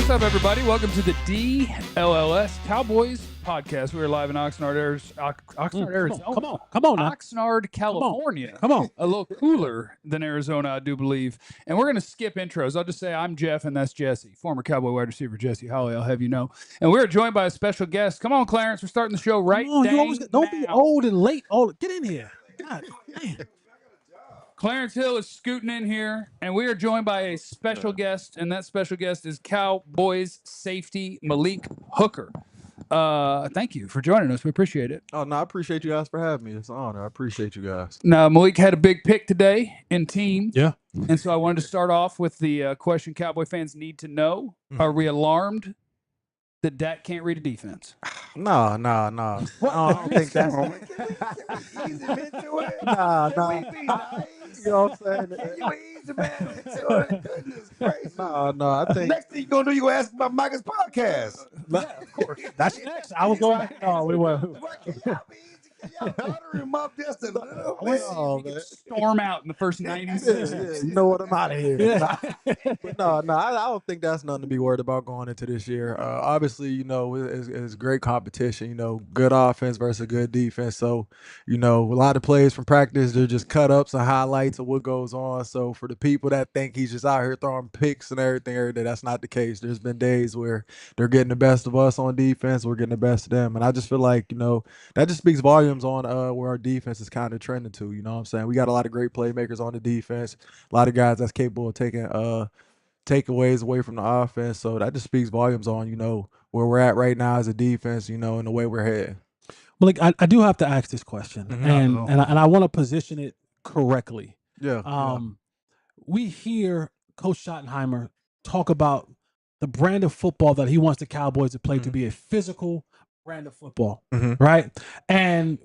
What's up, everybody? Welcome to the DLLS Cowboys podcast. We're live in Oxnard, Arizona. Come on now. Oxnard, California. Come on. A little cooler than Arizona, I do believe. And we're going to skip intros. I'll just say I'm Jeff, and that's Jesse, former Cowboy wide receiver Jesse Holley. I'll have you know. And we're joined by a special guest. Come on, Clarence. We're starting the show right now. Don't be old and late. Get in here. God damn. Clarence Hill is scooting in here, and we are joined by a special guest, and that special guest is Cowboys safety Malik Hooker. Thank you for joining us. We appreciate it. Oh, no, I appreciate you guys for having me. It's an honor. I appreciate you guys. Now, Malik had a big pick today in team. Yeah. And so I wanted to start off with the question Cowboy fans need to know. Are we alarmed that Dak can't read a defense? No. I don't think that's... Can we ease him into it? Nah. Can we be nice? You know what I'm saying? Can you ease him into it? Goodness gracious. No, I think... Next thing you're going to do, you're going to ask about Micah's podcast. Yeah, of course. That's next. I was going. Oh, we were. What, can y'all be easy? Can y'all butter him up just a little bit? Oh, man. Storm out in the first 90 seconds. You know what? I'm out of here. Yeah. But no, I don't think that's nothing to be worried about going into this year. Obviously, you know, it's great competition, you know, good offense versus good defense. So, you know, a lot of plays from practice, they're just cut ups and highlights of what goes on. So for the people that think he's just out here throwing picks and everything every day, that's not the case. There's been days where they're getting the best of us on defense, we're getting the best of them. And I just feel like, you know, that just speaks volumes on where our defense is kind of trending to. You know what I'm saying? We got a lot of great playmakers on the defense, a lot of guys that's capable of taking takeaways away from the offense. So that just speaks volumes on, you know, where we're at right now as a defense, you know, and the way we're heading. Well, I do have to ask this question, and I want to position it correctly. Yeah. We hear Coach Schottenheimer talk about the brand of football that he wants the Cowboys to play to be a physical brand of football, right? And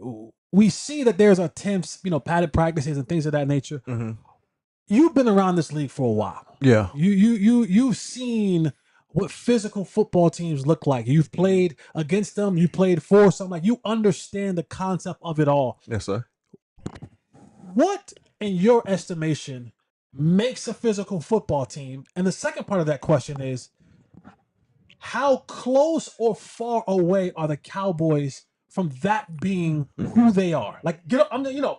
we see that there's attempts, you know, padded practices and things of that nature. You've been around this league for a while. Yeah. You've seen what physical football teams look like. You've played against them. You played for some. Like, you understand the concept of it all. Yes, sir. What, in your estimation, makes a physical football team? And the second part of that question is, how close or far away are the Cowboys from that being who they are? Like, you know,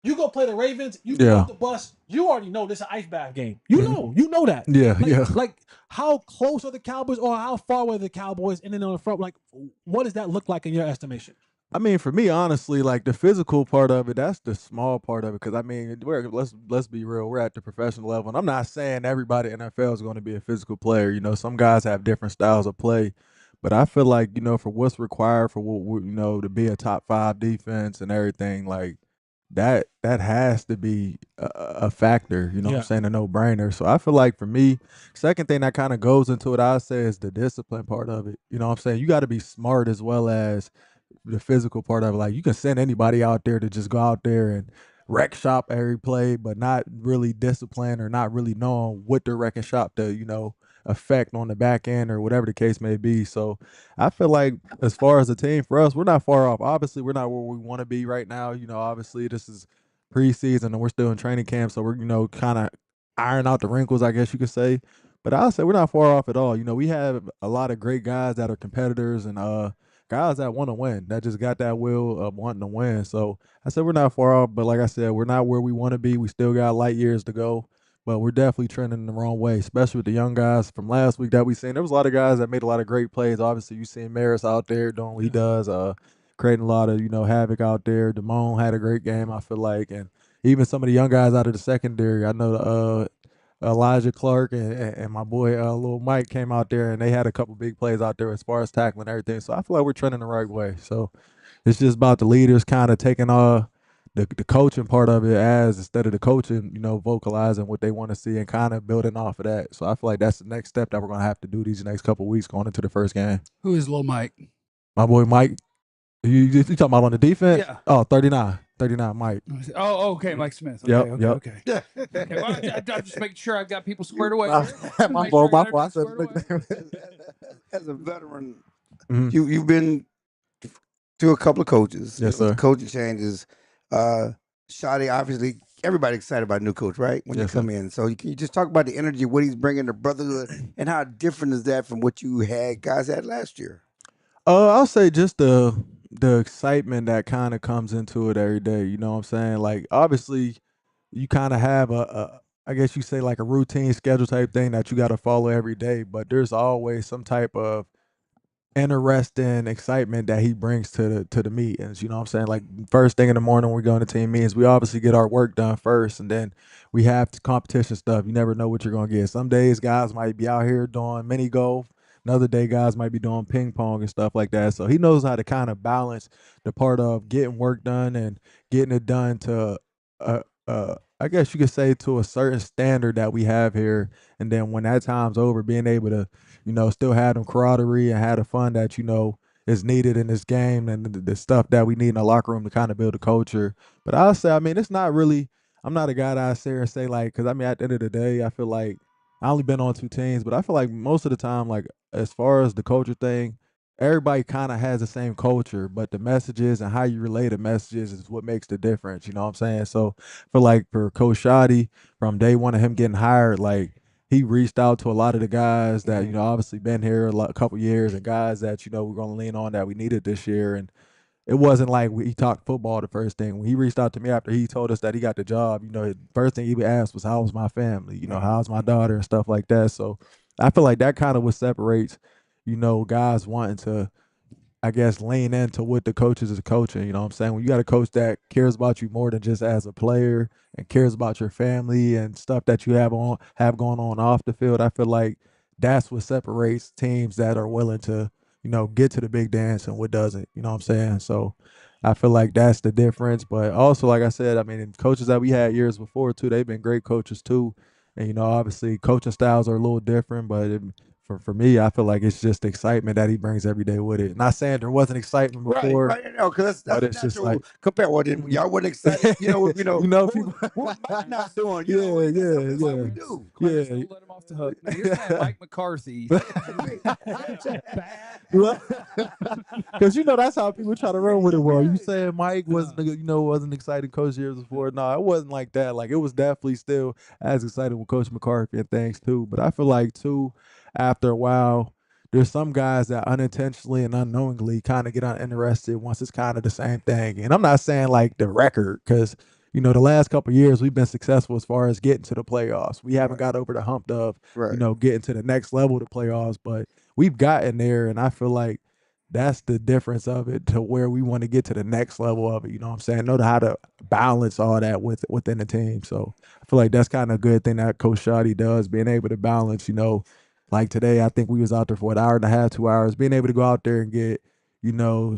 you go play the Ravens, you get off the bus, you already know this is an ice bath game. You know that. Yeah, Like, how close are the Cowboys, or how far away are the Cowboys? And then on the front, like, what does that look like in your estimation? I mean, for me, honestly, like the physical part of it, that's the small part of it. Because I mean, let's be real, we're at the professional level, and I'm not saying everybody in NFL is going to be a physical player. You know, some guys have different styles of play, but I feel like, you know, for what's required for what, you know, to be a top 5 defense and everything, like that has to be a factor. You know what I'm saying? A no-brainer. So I feel like for me, second thing that kind of goes into it, I say, is the discipline part of it. You know what I'm saying? You got to be smart as well as the physical part of it. Like, you can send anybody out there to just go out there and wreck shop every play, but not really discipline or not really knowing what they're wrecking shop to, you know, affect on the back end or whatever the case may be. So I feel like as far as a team, for us, we're not far off. Obviously, we're not where we want to be right now. You know, obviously this is preseason and we're still in training camp, so we're, you know, kind of iron out the wrinkles, I guess you could say. But I'll say we're not far off at all. You know, we have a lot of great guys that are competitors and guys that want to win, that just got that will of wanting to win. So I said we're not far off, but like I said, we're not where we want to be. We still got light years to go, but we're definitely trending in the wrong way, especially with the young guys from last week that we seen. There was a lot of guys that made a lot of great plays. Obviously, you seen Maris out there doing what he does, creating a lot of, you know, havoc out there. Damone had a great game, I feel like, and even some of the young guys out of the secondary. I know Elijah Clark and my boy little Mike came out there, and they had a couple big plays out there as far as tackling and everything. So I feel like we're trending the right way. So it's just about the leaders kind of taking the coaching part of it as, instead of the coaching, you know, vocalizing what they want to see and kind of building off of that. So I feel like that's the next step that we're going to have to do these next couple of weeks going into the first game. Who is Lil Mike? My boy Mike. You talking about on the defense? Yeah. Oh, 39, Mike. Oh, okay, Mike Smith. Okay, Yep. Okay. Well, I'm just making sure I've got people squared away. My fault. As a veteran, you've been to a couple of coaches. Yes, sir. Coaching changes. Shotty obviously everybody excited about new coach, right? When Yes, you come in. So can you just talk about the energy, what he's bringing to brotherhood, and how different is that from what you guys had last year? I'll say just the excitement that kind of comes into it every day. You know what I'm saying? Like obviously, you kind of have a I guess you say like a routine schedule type thing that you got to follow every day, but there's always some type of interesting excitement that he brings to the meetings. You know what I'm saying? Like first thing in the morning when we go into team meetings, we obviously get our work done first, and then we have competition stuff. You never know what you're gonna get. Some days guys might be out here doing mini golf. Another day guys might be doing ping pong and stuff like that. So he knows how to kind of balance the part of getting work done and getting it done to I guess you could say to a certain standard that we have here. And then when that time's over, being able to still had them camaraderie and had the fun that, is needed in this game and the stuff that we need in the locker room to kind of build a culture. But I'll say, I mean, it's not really, I'm not a guy that I sit here and say, like, because I mean, at the end of the day, I feel like I only been on 2 teams, but I feel like most of the time, like, as far as the culture thing, everybody kind of has the same culture, but the messages and how you relay the messages is what makes the difference. You know what I'm saying? So I feel like for Coach Shoddy, from day one of him getting hired, like, he reached out to a lot of the guys that obviously been here a couple years and guys that we're going to lean on that we needed this year. And it wasn't like he talked football the first thing. When he reached out to me after he told us that he got the job, the first thing he asked was, how was my family? How's my daughter and stuff like that. So I feel like that kind of what separates guys wanting to, I guess, lean into what the coaches is coaching. You know what I'm saying? When you got a coach that cares about you more than just as a player and cares about your family and stuff that you have going on off the field, I feel like that's what separates teams that are willing to, get to the big dance and what doesn't. You know what I'm saying? So I feel like that's the difference. But also, like I said, I mean, coaches that we had years before too, they've been great coaches too. And obviously coaching styles are a little different, but for me, I feel like it's just the excitement that he brings every day with it. Not saying there wasn't excitement before, Right. No, because but that's it's a just natural like compare. Well, then y'all wasn't excited. people. What Mike not doing? Yeah, That's what we yeah, do. Clarence, yeah. don't let him off the hook. Now you're saying Mike McCarthy. Well, because that's how people try to run with it. Well, you saying Mike wasn't excited coach years before? No, it wasn't like that. Like it was definitely still as excited with Coach McCarthy and things too. But I feel like too, after a while, there's some guys that unintentionally and unknowingly kind of get uninterested once it's kind of the same thing. And I'm not saying like the record, because the last couple of years we've been successful as far as getting to the playoffs. We haven't got over the hump of Right. getting to the next level of the playoffs, but we've gotten there, and I feel like that's the difference of it to where we want to get to the next level of it. You know what I'm saying? Know how to balance all that within the team. So I feel like that's kind of a good thing that Coach Shoddy does, being able to balance, like today, I think we was out there for an hour and a half, 2 hours, being able to go out there and get,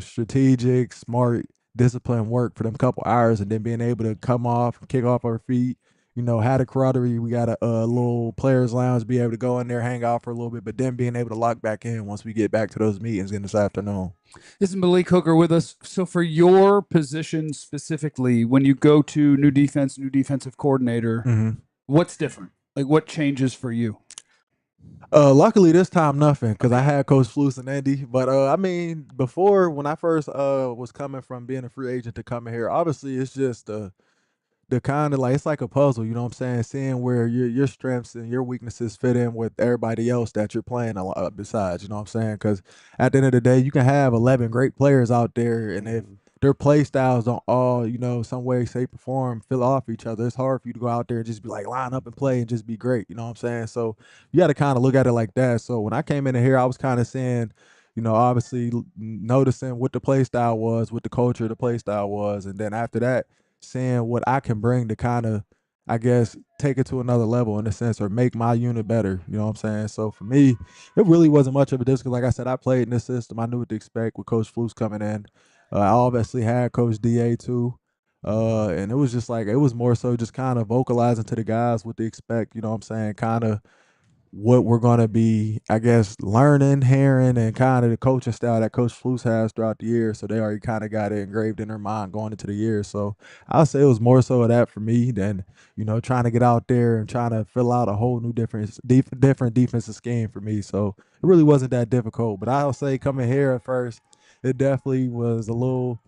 strategic, smart, disciplined work for them couple hours, and then being able to come off, kick off our feet, had a camaraderie. We got a little players lounge, be able to go in there, hang out for a little bit, but then being able to lock back in once we get back to those meetings in this afternoon. This is Malik Hooker with us. So for your position specifically, when you go to new defense, new defensive coordinator, what's different? Like what changes for you? Luckily this time nothing, because I had Coach Flus and Andy. But I mean, before when I first was coming from being a free agent to coming here, obviously it's just the kind of like, it's like a puzzle, you know what I'm saying? Seeing where your strengths and your weaknesses fit in with everybody else that you're playing a lot besides, you know what I'm saying? Because at the end of the day, you can have 11 great players out there, and if their play styles don't all, some way, shape, or form fill off each other, it's hard for you to go out there and just be like line up and play and just be great, you know what I'm saying? So you got to kind of look at it like that. So when I came in here, I was kind of saying, obviously noticing what the play style was, what the culture of the play style was, and then after that, seeing what I can bring to kind of, I guess, take it to another level in a sense, or make my unit better. You know what I'm saying? So for me, it really wasn't much of a difference. Like I said, I played in this system. I knew what to expect with Coach Flus coming in. I obviously had Coach DA too. And it was just like, it was more so just kind of vocalizing to the guys what to expect, you know what I'm saying? Kind of what we're going to be, I guess, learning, hearing, and kind of the coaching style that Coach Flus has throughout the year. So they already kind of got it engraved in their mind going into the year. So I'll say it was more so of that for me than, trying to get out there and trying to fill out a whole new different defensive scheme for me. So it really wasn't that difficult. But I'll say coming here at first, it definitely was a little,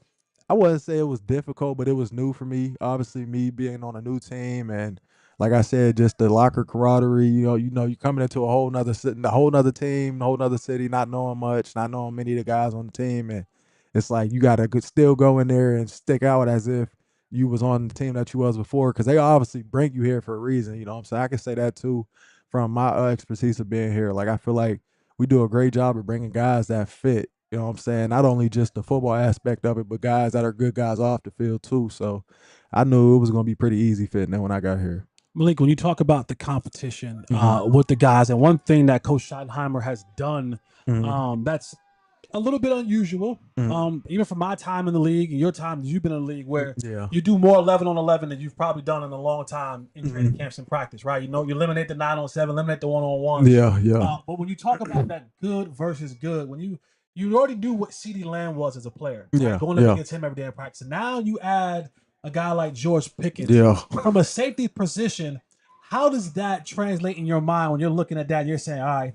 I wouldn't say it was difficult, but it was new for me. Obviously, me being on a new team, and like I said, just the locker camaraderie. You coming into a whole nother team, a whole nother city, not knowing much, not knowing many of the guys on the team, and it's like you gotta still go in there and stick out as if you was on the team that you was before, because they obviously bring you here for a reason. You know what I'm saying? I can say that too from my expertise of being here. Like I feel like we do a great job of bringing guys that fit. You know what I'm saying? Not only just the football aspect of it, but guys that are good guys off the field too. So I knew it was going to be pretty easy fitting in when I got here. Malik, when you talk about the competition with the guys, and one thing that Coach Schottenheimer has done that's a little bit unusual, even from my time in the league and your time you've been in the league, where you do more 11 on 11 than you've probably done in a long time in training camps and practice, right? You eliminate the 9 on 7, eliminate the 1 on 1. Yeah. But when you talk about that good versus good, when you already knew what CeeDee Lamb was as a player, right? Going up against him every day in practice. And now you add a guy like George Pickens from a safety position. How does that translate in your mind when you're looking at that and you're saying, all right,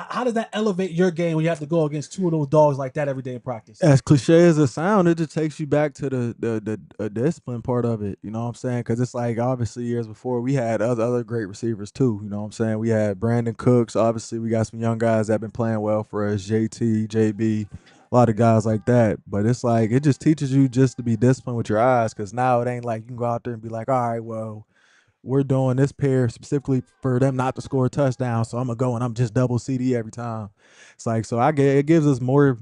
how does that elevate your game when you have to go against two of those dogs like that every day in practice? As cliche as it sounds, it just takes you back to the discipline part of it. You know what I'm saying? Because it's like, obviously, years before, we had other great receivers too. You know what I'm saying? We had Brandon Cooks. Obviously, we got some young guys that have been playing well for us, JT, JB, a lot of guys like that. But it's like, it just teaches you just to be disciplined with your eyes, because now it ain't like you can go out there and be like, all right, well, we're doing this pair specifically for them not to score a touchdown, so I'm gonna go and I'm just double CD every time. It's like, so it gives us more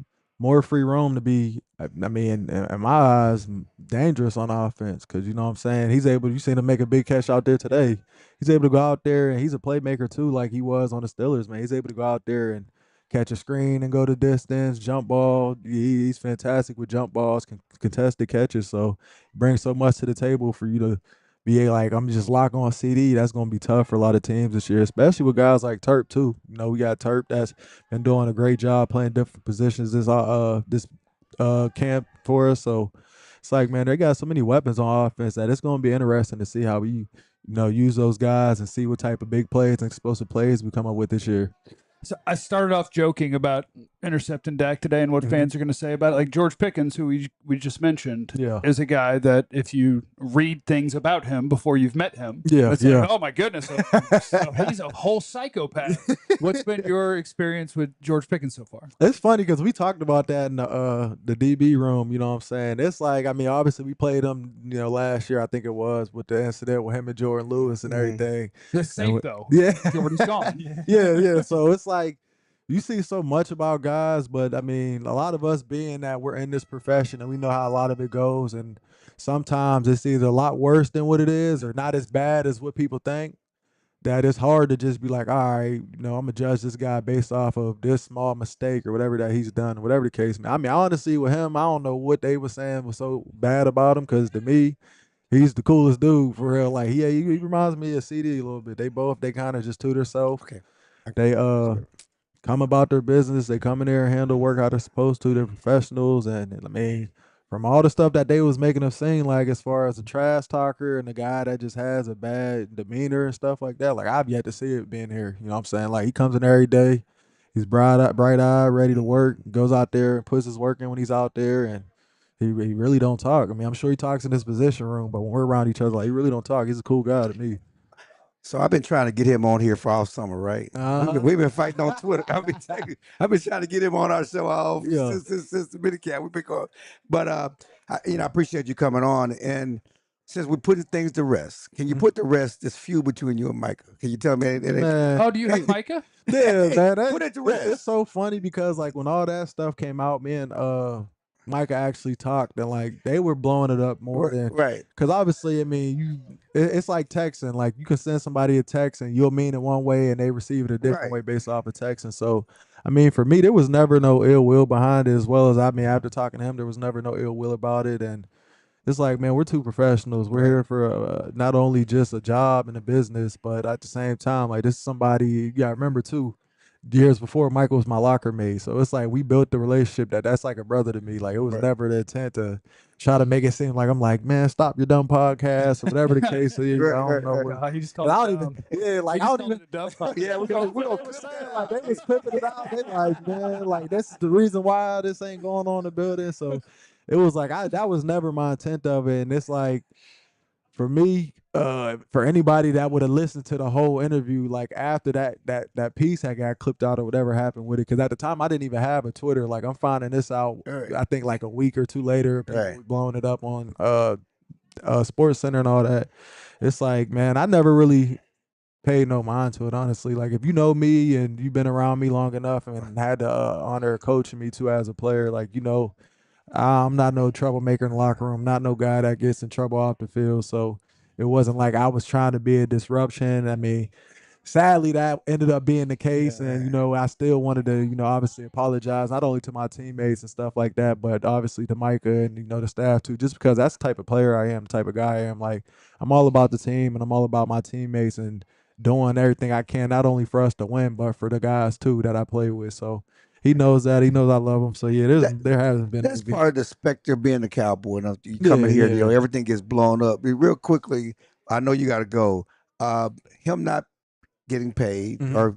free room to be, I mean, in my eyes, dangerous on offense, because you know what I'm saying, you seen him make a big catch out there today. He's able to go out there, and he's a playmaker too, like he was on the Steelers, man. He's able to go out there and catch a screen and go to distance, jump ball. He's fantastic with jump balls, contested catches, so he brings so much to the table for you to be like, I'm just lock on CD. That's going to be tough for a lot of teams this year, especially with guys like Terp too. We got Terp that's been doing a great job playing different positions this camp for us. So it's like, man, they got so many weapons on offense that it's going to be interesting to see how we, use those guys and see what type of big plays and explosive plays we come up with this year. So I started off joking about intercepting Dak today and what fans are going to say about it. Like George Pickens, who we just mentioned, is a guy that if you read things about him before you've met him, it's like, oh my goodness, so he's a whole psychopath. What's been your experience with George Pickens so far? It's funny because we talked about that in the DB room. You know what I'm saying? It's like, I mean, obviously we played him, last year, I think it was, with the incident with him and Jordan Lewis and everything. It's safe though. Yeah, Jordan's gone. Yeah. So it's like, you see so much about guys, but I mean, a lot of us being that we're in this profession and we know how a lot of it goes, and sometimes it's either a lot worse than what it is or not as bad as what people think, that it's hard to just be like, all right, I'm going to judge this guy based off of this small mistake or whatever that he's done, whatever the case. I mean, honestly, with him, I don't know what they were saying was so bad about him, because to me, he's the coolest dude for real. Like, he reminds me of CD a little bit. They kind of just to themselves. Okay. They come about their business. They come in there and handle work how they're supposed to. They're professionals. And I mean, from all the stuff that they was making us seem like, as far as a trash talker and the guy that just has a bad demeanor and stuff like that, like, I've yet to see it being here. You know what I'm saying? Like, he comes in every day. He's bright-eyed, ready to work, goes out there and puts his work in when he's out there, and he really don't talk. I mean, I'm sure he talks in his position room, but when we're around each other, like, he really don't talk. He's a cool guy to me. So I've been trying to get him on here for all summer, right? We've been fighting on Twitter. I've been trying to get him on our show since the minicamp. We've been going, but I appreciate you coming on. And since we're putting things to rest, can you put to rest this feud between you and Micah? Can you tell me anything? Oh, do you have Micah? Yeah, man. Put it to rest. It's so funny because, like, when all that stuff came out, me and Micah actually talked, and like they were blowing it up more than because obviously, I mean, it's like texting. Like, you can send somebody a text and you'll mean it one way and they receive it a different way based off of texting. So I mean, for me, there was never no ill will behind it. As well as, I mean, after talking to him, there was never no ill will about it. And it's like, man, we're two professionals. We're here for not only just a job and a business, but at the same time, like, this is somebody you gotta remember too. Years before, Michael was my locker mate, so it's like we built the relationship that's like a brother to me. Like, it was never the intent to try to make it seem like I'm like, man, stop your dumb podcast or whatever the case is. I don't know. He just called it dumb. Like, I don't even. Yeah, we don't like, they was clipping it out. They like, man, like, this is the reason why this ain't going on in the building. So it was like that was never my intent of it. And it's like, for me, for anybody that would have listened to the whole interview, like after that piece had got clipped out or whatever happened with it, because at the time I didn't even have a Twitter. Like, I'm finding this out, I think like a week or two later, people were blowing it up on Sports Center and all that. It's like, man, I never really paid no mind to it, honestly. Like, if you know me and you've been around me long enough and had the honor of coaching me too as a player, like, I'm not no troublemaker in the locker room, not no guy that gets in trouble off the field. So it wasn't like I was trying to be a disruption. I mean, sadly, that ended up being the case. And, I still wanted to, obviously apologize, not only to my teammates and stuff like that, but obviously to Micah and, the staff too, just because that's the type of player I am, the type of guy I am. Like, I'm all about the team and I'm all about my teammates and doing everything I can, not only for us to win, but for the guys too that I play with. So he knows that. He knows I love him. So yeah, there hasn't been. That's part of the specter of being a Cowboy. You come in here, everything gets blown up. Real quickly, I know you got to go. Him not getting paid or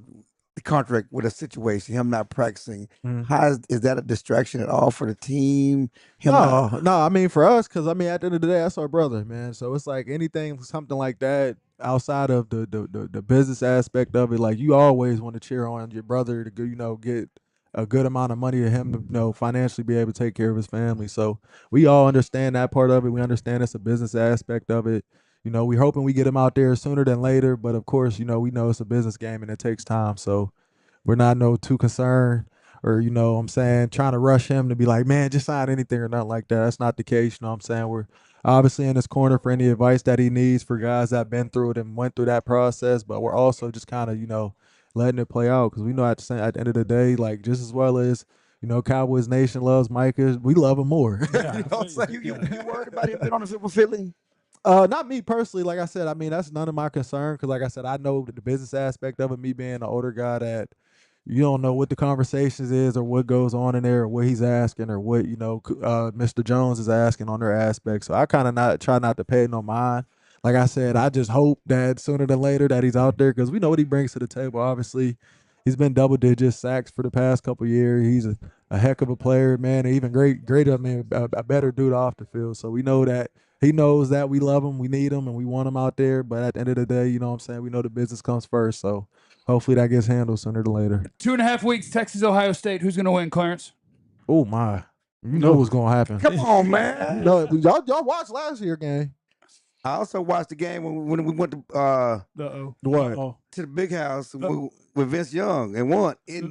the contract with a situation, him not practicing. Is that a distraction at all for the team? No. I mean, for us, because I mean, at the end of the day, that's our brother, man. So it's like something like that outside of the business aspect of it. Like, you always want to cheer on your brother to get a good amount of money to him to financially be able to take care of his family. So we all understand that part of it. We understand it's a business aspect of it. We're hoping we get him out there sooner than later, but of course, we know it's a business game and it takes time. So we're not too concerned or, I'm saying, trying to rush him to be like, man, just sign anything or nothing like that. That's not the case. I'm saying? We're obviously in his corner for any advice that he needs for guys that have been through it and went through that process, but we're also just kind of, letting it play out, because we know at the end of the day, like, just as well as Cowboys Nation loves Micah, we love him more. You worried about him being on the field with Philly? Not me personally. Like I said, I mean, that's none of my concern, because like I said, I know the business aspect of it, me being an older guy, that you don't know what the conversations is or what goes on in there or what he's asking or what Mr. Jones is asking on their aspect. So I kind of try not to pay no mind. Like I said, I just hope that sooner than later that he's out there, because we know what he brings to the table. Obviously, he's been double-digit sacks for the past couple of years. He's a heck of a player, man, and even greater. I mean, a better dude off the field. So we know that he knows that we love him, we need him, and we want him out there. But at the end of the day, you know what I'm saying, we know the business comes first. So hopefully that gets handled sooner than later. 2.5 weeks, Texas, Ohio State. Who's going to win, Clarence? Oh, my. You know what's going to happen. Come on, man. Y'all watched last year's game. I also watched the game when we went to to the big house with Vince Young and won. I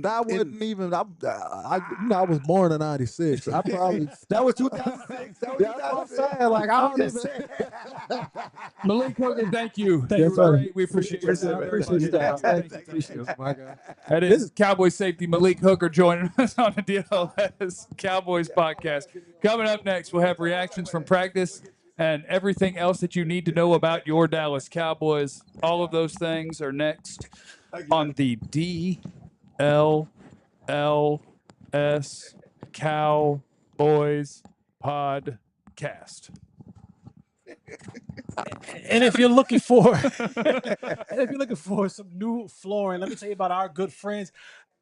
was born in '96. I probably that was 2006. That was 2006. Like, I don't even. Malik Hooker, thank you. Thank you, Great. We appreciate it. That is Cowboy safety Malik Hooker joining us on the DLLS Cowboys podcast. Coming up next, we'll have reactions from practice and everything else that you need to know about your Dallas Cowboys. All of those things are next on the DLLS Cowboys podcast. And if you're looking for some new flooring, let me tell you about our good friends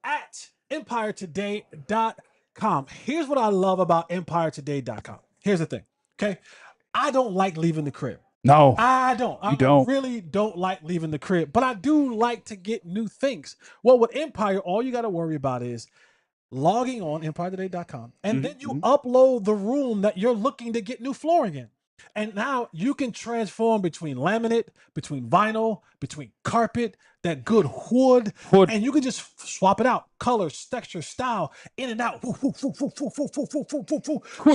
at EmpireToday.com. Here's what I love about EmpireToday.com. Here's the thing, okay? I don't like leaving the crib. No, I don't. I really don't like leaving the crib, but I do like to get new things. Well, with Empire, all you got to worry about is logging on EmpireToday.com, and then you upload the room that you're looking to get new flooring in. And now you can transform between laminate, between vinyl, between carpet, that good wood, and you can just swap it out. Colors, texture, style, in and out.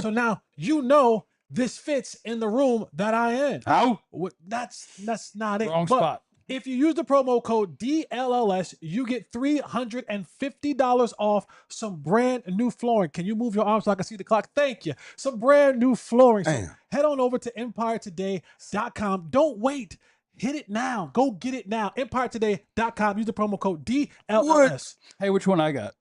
So now you know this fits in the room that I in. Ow. That's not it. Wrong spot. If you use the promo code DLLS, you get $350 off some brand new flooring. Can you move your arms so I can see the clock? Thank you. Some brand new flooring. So head on over to EmpireToday.com. Don't wait. Hit it now. Go get it now. EmpireToday.com. Use the promo code DLLS. Hey, which one I got?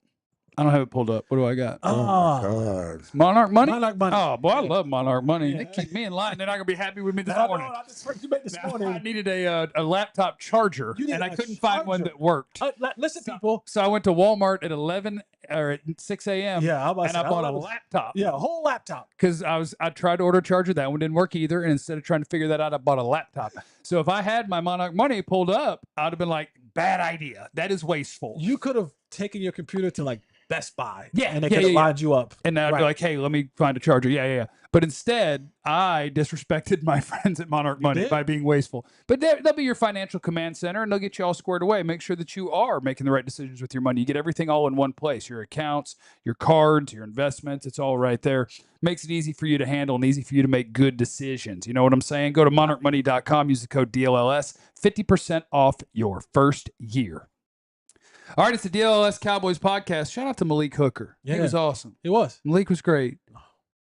I don't have it pulled up. What do I got? Oh, my God. Monarch money? Monarch money. Oh, boy, I love Monarch money. They keep me in line. They're not going to be happy with me this morning. I just heard you make this morning. I needed a laptop charger, and I couldn't find one that worked. Listen, people. So I went to Walmart at 11 or at 6 a.m. Yeah, I bought a laptop. Yeah, a whole laptop. Because I tried to order a charger, that one didn't work either. And instead of trying to figure that out, I bought a laptop. So if I had my Monarch money pulled up, I'd have been like, bad idea. That is wasteful. You could have taken your computer to like Best Buy. Yeah, and they could have lined you up. And I'd be like, hey, let me find a charger. Yeah. But instead, I disrespected my friends at Monarch Money by being wasteful. But they'll be your financial command center, and they'll get you all squared away. Make sure that you are making the right decisions with your money. You get everything all in one place. Your accounts, your cards, your investments, it's all right there. Makes it easy for you to handle and easy for you to make good decisions. You know what I'm saying? Go to monarchmoney.com, use the code DLLS, 50% off your first year. All right, it's the DLLS Cowboys podcast. Shout out to Malik Hooker. Yeah. He was awesome. He was. Malik was great.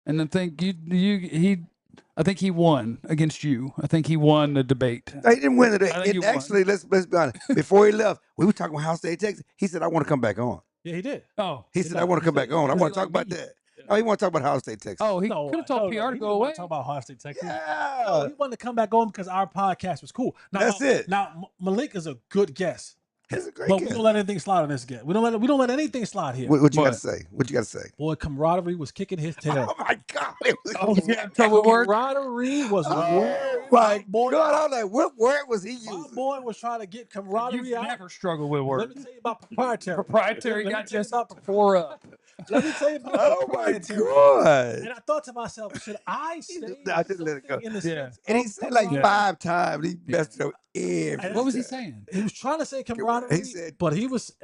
And I think I think he won against you. I think he won the debate. He didn't win it. I think he Actually, let's be honest. Before he left, we were talking about Ohio State, Texas. He said, I want to come back on. Yeah, he did. Oh. He said, I want to come back on. I want to talk about that. No, he want to talk about Ohio State, Texas. Oh, he could have told PR to go away. Talk about Ohio State, Texas. Yeah. No, he wanted to come back on because our podcast was cool. That's it. Now, Malik is a good guest. It's a great But game. we don't let anything slide on this guest. We don't let anything slide here. What you got to say? What you got to say? Boy, camaraderie was kicking his tail. Oh, my God. It was Camaraderie was Oh, my boy. God. I was like, what word was he My using? boy was trying to get camaraderie You've out. never struggled with Let words. me tell you about proprietary. Proprietary Let me got tell you just about up 4 up. Let me tell you about Oh, my proprietary. God. And I thought to myself, should I say I just let it go. in the Yeah. sense And he of said like camaraderie? 5 times. He messed it up every What was he time. saying? He was trying to say camaraderie, He said- but he was.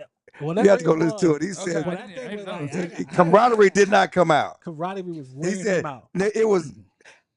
You have to go listen to it. He Okay. said When that thing was like, camaraderie did not come out. camaraderie was He wearing said him out.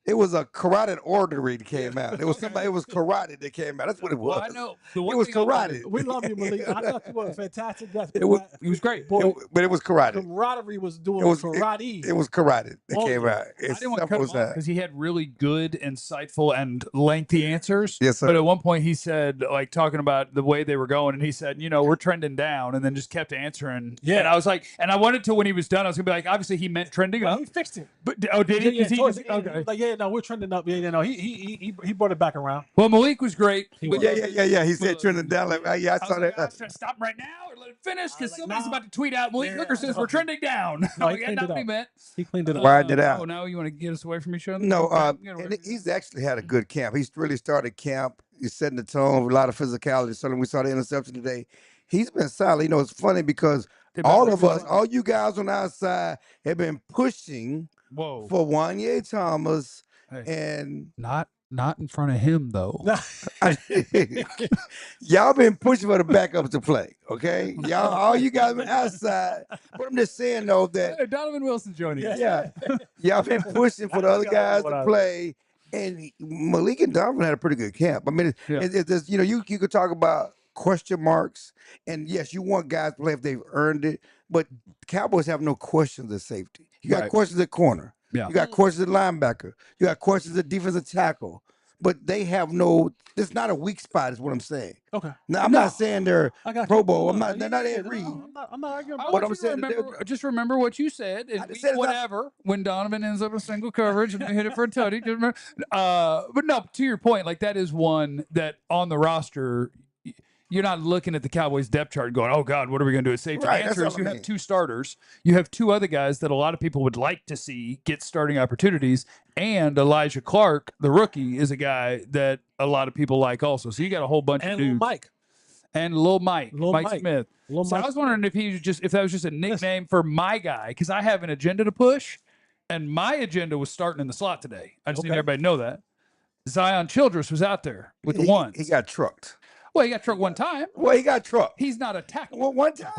it was a carotid artery that came out. It was somebody. It was carotid that came out. That's what it was. Well, I know. The It one was thing I know- carotid. We love you, Malik. I thought you were a fantastic guest. It was- He was great. Boy, But it was carotid. camaraderie was doing It was karate. It was carotid that Oh, came yeah. out. I It's didn't want to cut simple him as off that. because he had really good, insightful, and lengthy answers. Yes, sir. But at one point he said, like, talking about the way they were going, and he said, we're trending down, and then just kept answering. Yeah. And I was like, and I wanted to, when he was done, I was going to be like, obviously he meant trending Well, up. he fixed it. But, oh, did he? Yeah, Is he towards just- the end, okay. he was like, yeah, no, we're trending up. Yeah, no, he brought it back around. Well, Malik was great. He But- was. Yeah. He said trending down. Like, yeah, I I saw was like, that. should I stop right now or let it finish? Because like, somebody's nah. about to tweet out, Malik Yeah, Hooker says we're trending down. No, he Like, cleaned not it what he up. meant. He cleaned it up. Wired it out. Oh, now you want to get us away from each other? No, Okay, get away and from he's actually had a good camp. He's really started camp. He's setting the tone with a lot of physicality. Certainly, we saw the interception today. He's been solid. It's funny because all of us, all you guys on our side, have been pushing Whoa. for Wanye Thomas, Hey. and Not in front of him, though. y'all been pushing for the backups to play. Okay, y'all, all you guys been outside. But I'm just saying though that Hey, Donovan Wilson joining us. yeah, y'all been pushing for the other guys to play. And Malik and Donovan had a pretty good camp. I mean, Yeah. it's you could talk about question marks, and yes, you want guys to play if they've earned it, but Cowboys have no questions at safety. You got Right. questions at corner. Yeah. You got questions at linebacker. You got questions at defensive tackle. But they have no. It's not a weak spot, is what I'm saying. Okay. Now I'm not saying they're I got Pro you. Bowl. No, They're not Ed no, Reed. I'm not arguing. I about What want I'm you to saying, remember, just remember what you said. And said it's not- whatever. When Donovan ends up in single coverage and they hit it for a tutty. Just remember. But no, to your point, like that is one that on the roster, you're not looking at the Cowboys depth chart going, oh God, what are we going to do at safety? Right, The answer that's is all you I mean. have 2 starters. You have 2 other guys that a lot of people would like to see get starting opportunities. And Elijah Clark, the rookie, is a guy that a lot of people like also. So you got a whole bunch And of Lil dudes. Mike. And Lil Mike, Lil Mike Mike. Smith. Lil So Mike. I was wondering if that was just a nickname for my guy, because I have an agenda to push, and my agenda was starting in the slot today. I just need Okay. everybody to know that. Zion Childress was out there with the He- ones. He got trucked. Well, he got trucked one time. Well, he got trucked. He's not a tackle. Well, one time,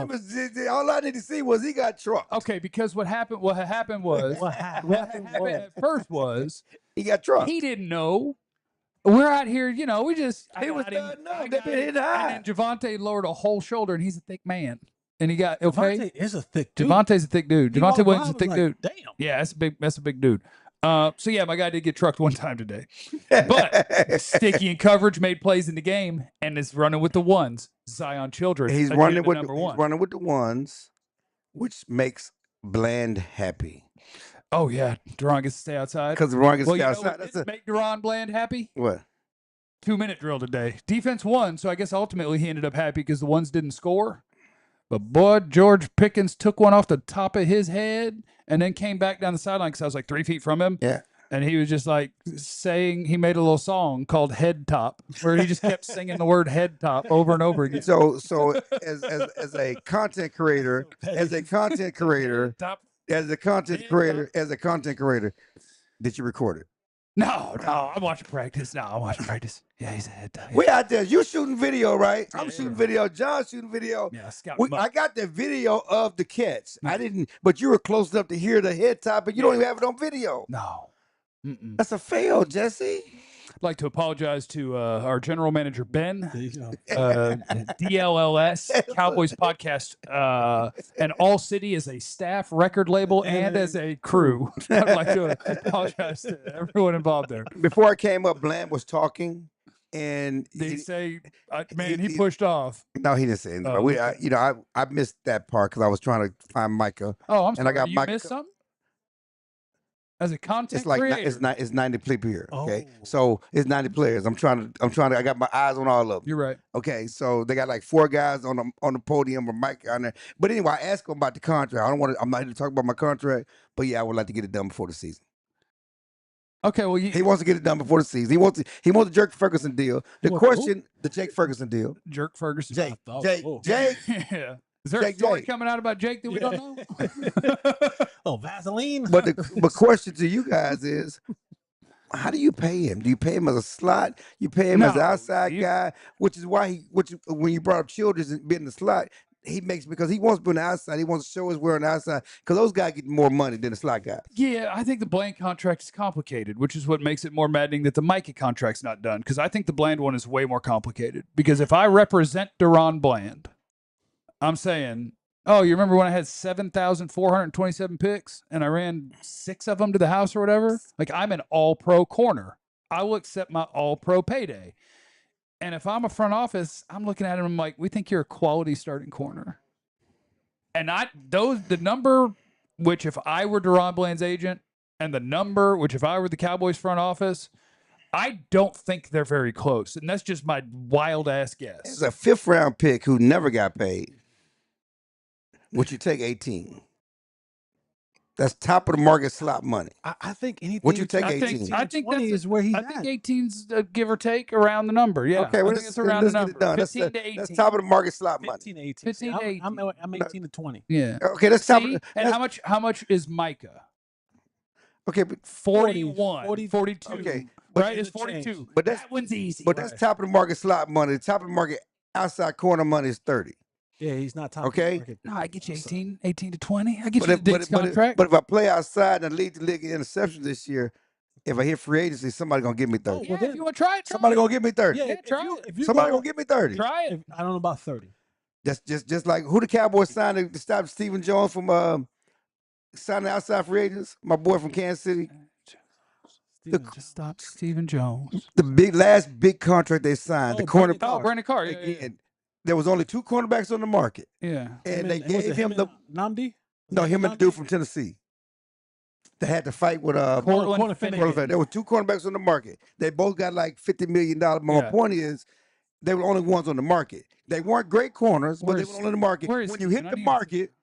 all I need to see was he got trucked. Okay, because what happened was What happened was- at first was He got trucked. he didn't know. We're out here, we just I He was got him, done up. I They got been him. hitting high. And then Javonte lowered a whole shoulder, and he's a thick man. And he got okay. Devontae is a thick dude. Javonte's a thick dude. He Javonte walked Williams is a by, I thick was dude. like, Damn. Yeah, that's a big dude. So yeah, my guy did get trucked one time today. But sticky in coverage, made plays in the game, and is running with the ones. Zion Childress. he's agenda running with number he's one. running with the ones, which makes Bland happy Oh yeah, Duran gets to stay outside. because Ron gets Well, you know outside. what That's didn't make Duran Bland happy? what? 2-minute drill today. Defense won, so I guess ultimately he ended up happy because the ones didn't score. But boy, George Pickens took one off the top of his head and then came back down the sideline because I was like 3 feet from him. Yeah. And he was just like saying, he made a little song called Head Top, where he just kept singing the word head top over and over again. So as a content creator, did you record it? No, I'm watching practice. Yeah, he's a head top. We out there. You shooting video, right? I'm shooting video. John's shooting video. Yeah, I got the video of the catch. I didn't, but you were close enough to hear the head top, but you don't even have it on video. No. That's a fail, Jesse. I'd like to apologize to our general manager, Ben, DLLS Cowboys podcast, and ALLCITY as a staff record label and as a crew. I'd like to apologize to everyone involved there. Before I came up, Bland was talking, and Did he say, he pushed off? No, he didn't say anything. I missed that part because I was trying to find Micah. Oh, I'm sorry. And I got you Micah. missed something? As a content creator, it's 90 people. Okay, so it's 90 players. I'm trying to. I got my eyes on all of them. You're right. Okay, so they got like 4 guys on the podium with Mike on there. But anyway, I asked him about the contract. I'm not here to talk about my contract, but yeah, I would like to get it done before the season. Okay, well, he wants to get it done before the season. He wants the Jerk Ferguson deal. The Jake Ferguson deal. Jerk Ferguson. Jake. Yeah. Is there a story coming out about Jake that we don't know? Oh, Vaseline. But the question to you guys is, how do you pay him? Do you pay him as a slot? You pay him as an outside guy, which is why when you brought up Childress and being the slot, he makes because he wants to be on the outside. He wants to show us we're on the outside because those guys get more money than the slot guys. Yeah, I think the Bland contract is complicated, which is what makes it more maddening that the Micah contract's not done. Because I think the Bland one is way more complicated. Because if I represent Deron Bland, I'm saying, oh, you remember when I had 7,427 picks and I ran 6 of them to the house or whatever? Like, I'm an all-pro corner. I will accept my all-pro payday. And if I'm a front office, I'm looking at him, I'm like, we think you're a quality starting corner. And the number, which if I were Deron Bland's agent, and the number, which if I were the Cowboys front office, I don't think they're very close. And that's just my wild-ass guess. It's a 5th-round pick who never got paid. Would you take 18? That's top of the market slot money. I think anything. Would you take 18? I think 20 is where he's at. I think 18's give or take around the number. Yeah. Okay, well, I think it's around the number. 15 to 18. That's top of the market slot money. 15 to 18. 15 to 18. I'm 18 to 20. Yeah. Okay, that's top. And how much is Micah? Okay, but 41, 42. Okay, right? It's 42. But that one's easy. But that's top of the market slot money. The top of the market outside corner money is 30. Yeah, he's not top. Okay. No, I get you 18 to 20. I get you the Diggs contract. But if I play outside and lead the league in interceptions this year, if I hit free agency, somebody gonna give me 30. Yeah, if you want to try it, somebody gonna give me 30. Yeah, try it. Somebody gonna give me 30. Try it. I don't know about 30. That's just like who the Cowboys signed to stop Stephen Jones from signing outside free agents. My boy from Kansas City. Just stop Stephen Jones. The last big contract they signed, the corner. Brandon Carr. Yeah. There was only 2 cornerbacks on the market. Yeah. And they gave him the Namdi? No, him and the dude from Tennessee. They had to fight with Cortland Finnegan. There were 2 cornerbacks on the market. They both got like $50 million. My point is, they were the only ones on the market. They weren't great corners, but they were only on the market. When you hit the market,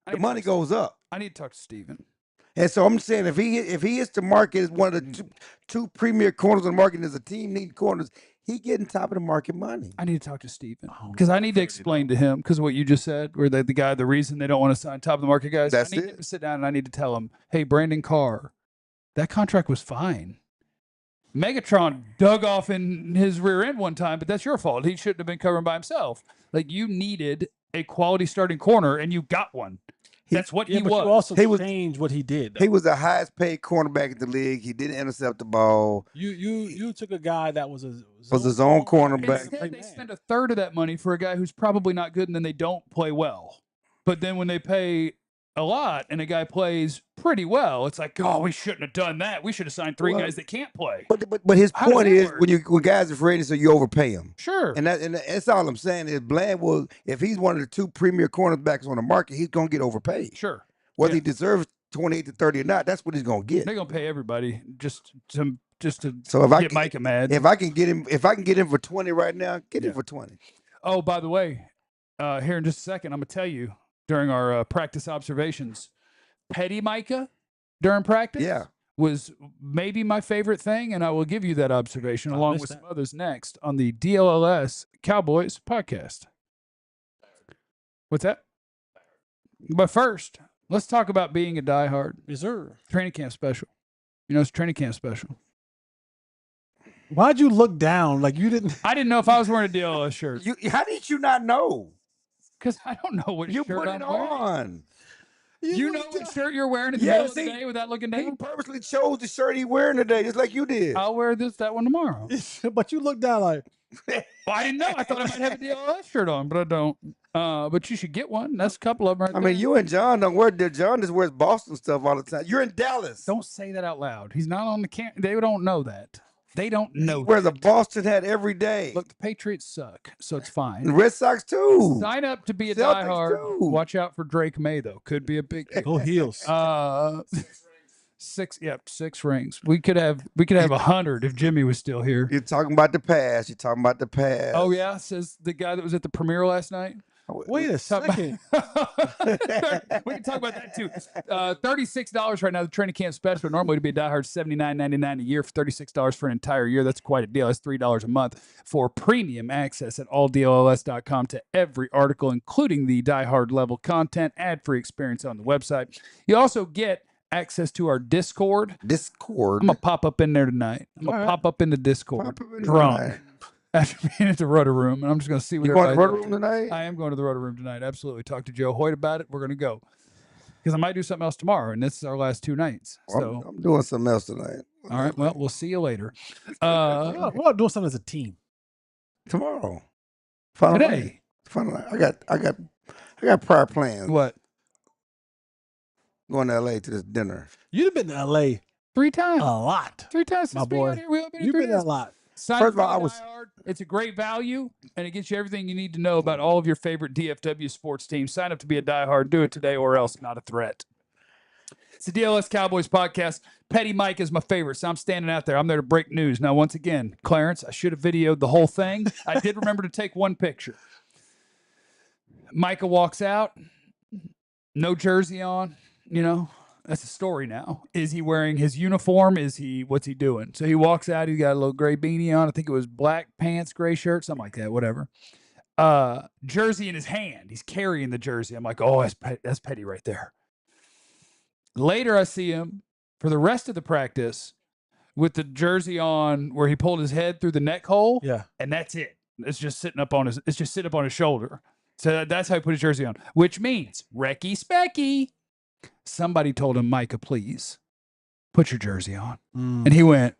the money goes up. I need to talk to Steven. And so I'm saying if he hits the market as one of the two premier corners on the market, and there's a team needing corners, he getting top of the market money. I need to talk to Steven because I need to explain to him because of what you just said, where the guy, the reason they don't want to sign top of the market guys. That's I need him to sit down and I need to tell him, hey, Brandon Carr, that contract was fine. Megatron dug off in his rear end one time, but that's your fault. He shouldn't have been covering by himself. Like, you needed a quality starting corner, and you got one. That's what he was. You also changed what he did. He was the highest paid cornerback in the league. He didn't intercept the ball. You took a guy that was a zone cornerback. Instead, they spend a third of that money for a guy who's probably not good, and then they don't play well. But then when they pay a lot and a guy plays pretty well, it's like, oh, we shouldn't have done that. We should have signed 3 guys that can't play. But his point is, when guys are free agents, so you overpay them. Sure. And that's all I'm saying is Bland will, if he's one of the 2 premier cornerbacks on the market, he's gonna get overpaid. Sure. Whether he deserves 28 to 30 or not, that's what he's gonna get. They're gonna pay everybody just to so if get Micah mad. If I can get him for 20 right now, get him for 20. Oh, by the way, here in just a second, I'm going to tell you during our practice observations, Petty Micah during practice was maybe my favorite thing, and I will give you that observation along with some others next on the DLLS Cowboys podcast. What's that? But first, let's talk about being a diehard. Yes, sir. Training camp special. You know, it's training camp special. Why'd you look down like you didn't? I didn't know if I was wearing a DLLS shirt. How did you not know? Because I don't know what shirt put I'm it wearing. On. You know what shirt you're wearing in the middle of the day without looking down? He purposely chose the shirt he's wearing today, just like you did. I'll wear that one tomorrow. But you look down like. Well, I didn't know. I thought I might have a DLLS shirt on, but I don't. But you should get one. That's a couple of them right there. mean, you and John don't wear that. John just wears Boston stuff all the time. You're in Dallas. Don't say that out loud. He's not on the camera. They don't know that. They don't know. He wears a Boston hat every day. Look, the Patriots suck, so it's fine. The Red Sox too. Sign up to be a Celtics diehard. too. Watch out for Drake May, though. Could be a big. Go Heels. 6 rings. We could have 100 if Jimmy was still here. You're talking about the past. You're talking about the past. Oh yeah, says the guy that was at the premiere last night. Wait a second. We can talk about that too. $36 right now, the training camp special. Normally to be a diehard, $79.99 a year. For $36 for an entire year, that's quite a deal. That's $3 a month for premium access at alldlls.com to every article, including the diehard level content, ad-free experience on the website. You also get access to our Discord. I'm gonna pop up in there tonight. I'm gonna pop up in the Discord drunk after being at the Rudder Room, and I'm just gonna see what you're going to the Rudder Room tonight. I am going to the Rudder Room tonight. Absolutely. Talk to Joe Hoyt about it. We're gonna go because I might do something else tomorrow, and this is our last 2 nights. So I'm doing something else tonight. All right. Well, we'll see you later. We're not doing something as a team Tomorrow. Today. Final night. I got prior plans. What? Going to LA to this dinner. You've been to LA 3 times. a lot. 3 times since My boy. being out here. We've been You've been there a days. lot. First of all, it's a great value, and it gets you everything you need to know about all of your favorite DFW sports teams. Sign up to be a diehard. Do it today, or else not a threat. It's the DLS Cowboys podcast. Petty Mike is my favorite, so I'm standing out there. I'm there to break news. Now, once again, Clarence, I should have videoed the whole thing. I did remember to take one picture. Micah walks out, no jersey on, you know. That's a story now. Is he wearing his uniform? What's he doing? So he walks out. He's got a little gray beanie on. I think it was black pants, gray shirt, something like that, whatever. Jersey in his hand. He's carrying the jersey. I'm like, oh, that's Petty right there. Later, I see him for the rest of the practice with the jersey on where he pulled his head through the neck hole. Yeah. And that's it. It's just sitting up on his shoulder. So that's how he put his jersey on, which means Recky Specky. Somebody told him, Micah, please put your jersey on. And he went,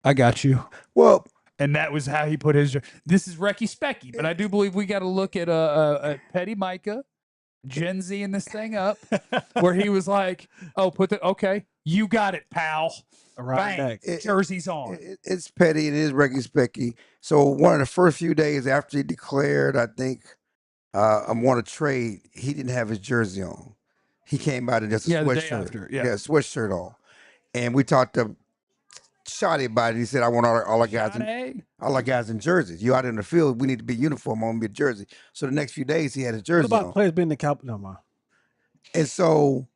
I got you. Well, and that was how he put his jersey. This is Recky Specky, but I do believe we got to look at Petty Micah, Gen Z in this thing up, where he was like, oh, okay, you got it, pal. Bang, jersey's on. It's Petty. It is Recky Specky. So one of the first few days after he declared, I think, I want to trade, he didn't have his jersey on. He came out in just a sweatshirt. Yeah, sweatshirt on. And we talked to Shotty about it. He said, I want all our guys in jerseys. You out in the field, we need to be uniform on, be a jersey. So the next few days, he had his jersey What about on. players being the Cowboys? No, man. And so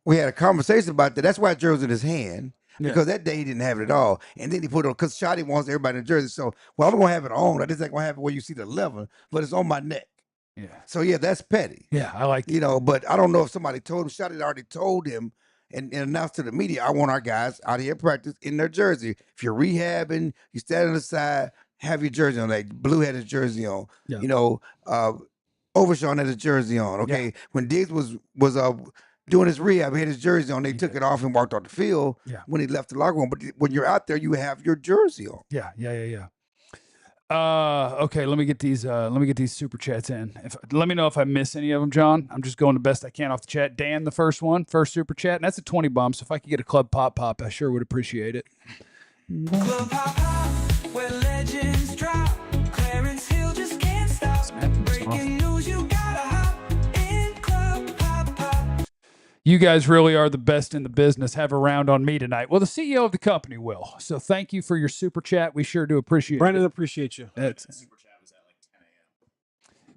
we had a conversation about that. That's why jersey was in his hand. Because that day he didn't have it at all. And then he put it on, because Shotty wants everybody in jersey. So, well, I'm going to have it on. I just ain't going to have it where you see the 11, but it's on my neck. Yeah. So, yeah, that's Petty. Yeah, I like that. You know, but I don't know if somebody told him. Shotty already told him and announced to the media, I want our guys out here at practice in their jersey. If you're rehabbing, you stand on the side, have your jersey on. Like Blue had his jersey on. Yeah. You know, Overshawn had his jersey on. Okay. Yeah. When Diggs was doing his rehab, he had his jersey on. They took it off and walked off the field when he left the locker room. But when you're out there, you have your jersey on. Yeah. Okay, let me get these super chats in. Let me know if I miss any of them, John. I'm just going the best I can off the chat. Dan, the first super chat, and that's a 20 bomb. So if I could get a club pop, I sure would appreciate it. Club pop, where legends drop. Clarence Hill just can't stop. Breaking news, you gotta hop in club pop. You guys really are the best in the business. Have a round on me tonight. Well, the CEO of the company will. So thank you for your super chat. We sure do appreciate it. Brandon, appreciate you. Super chat was at like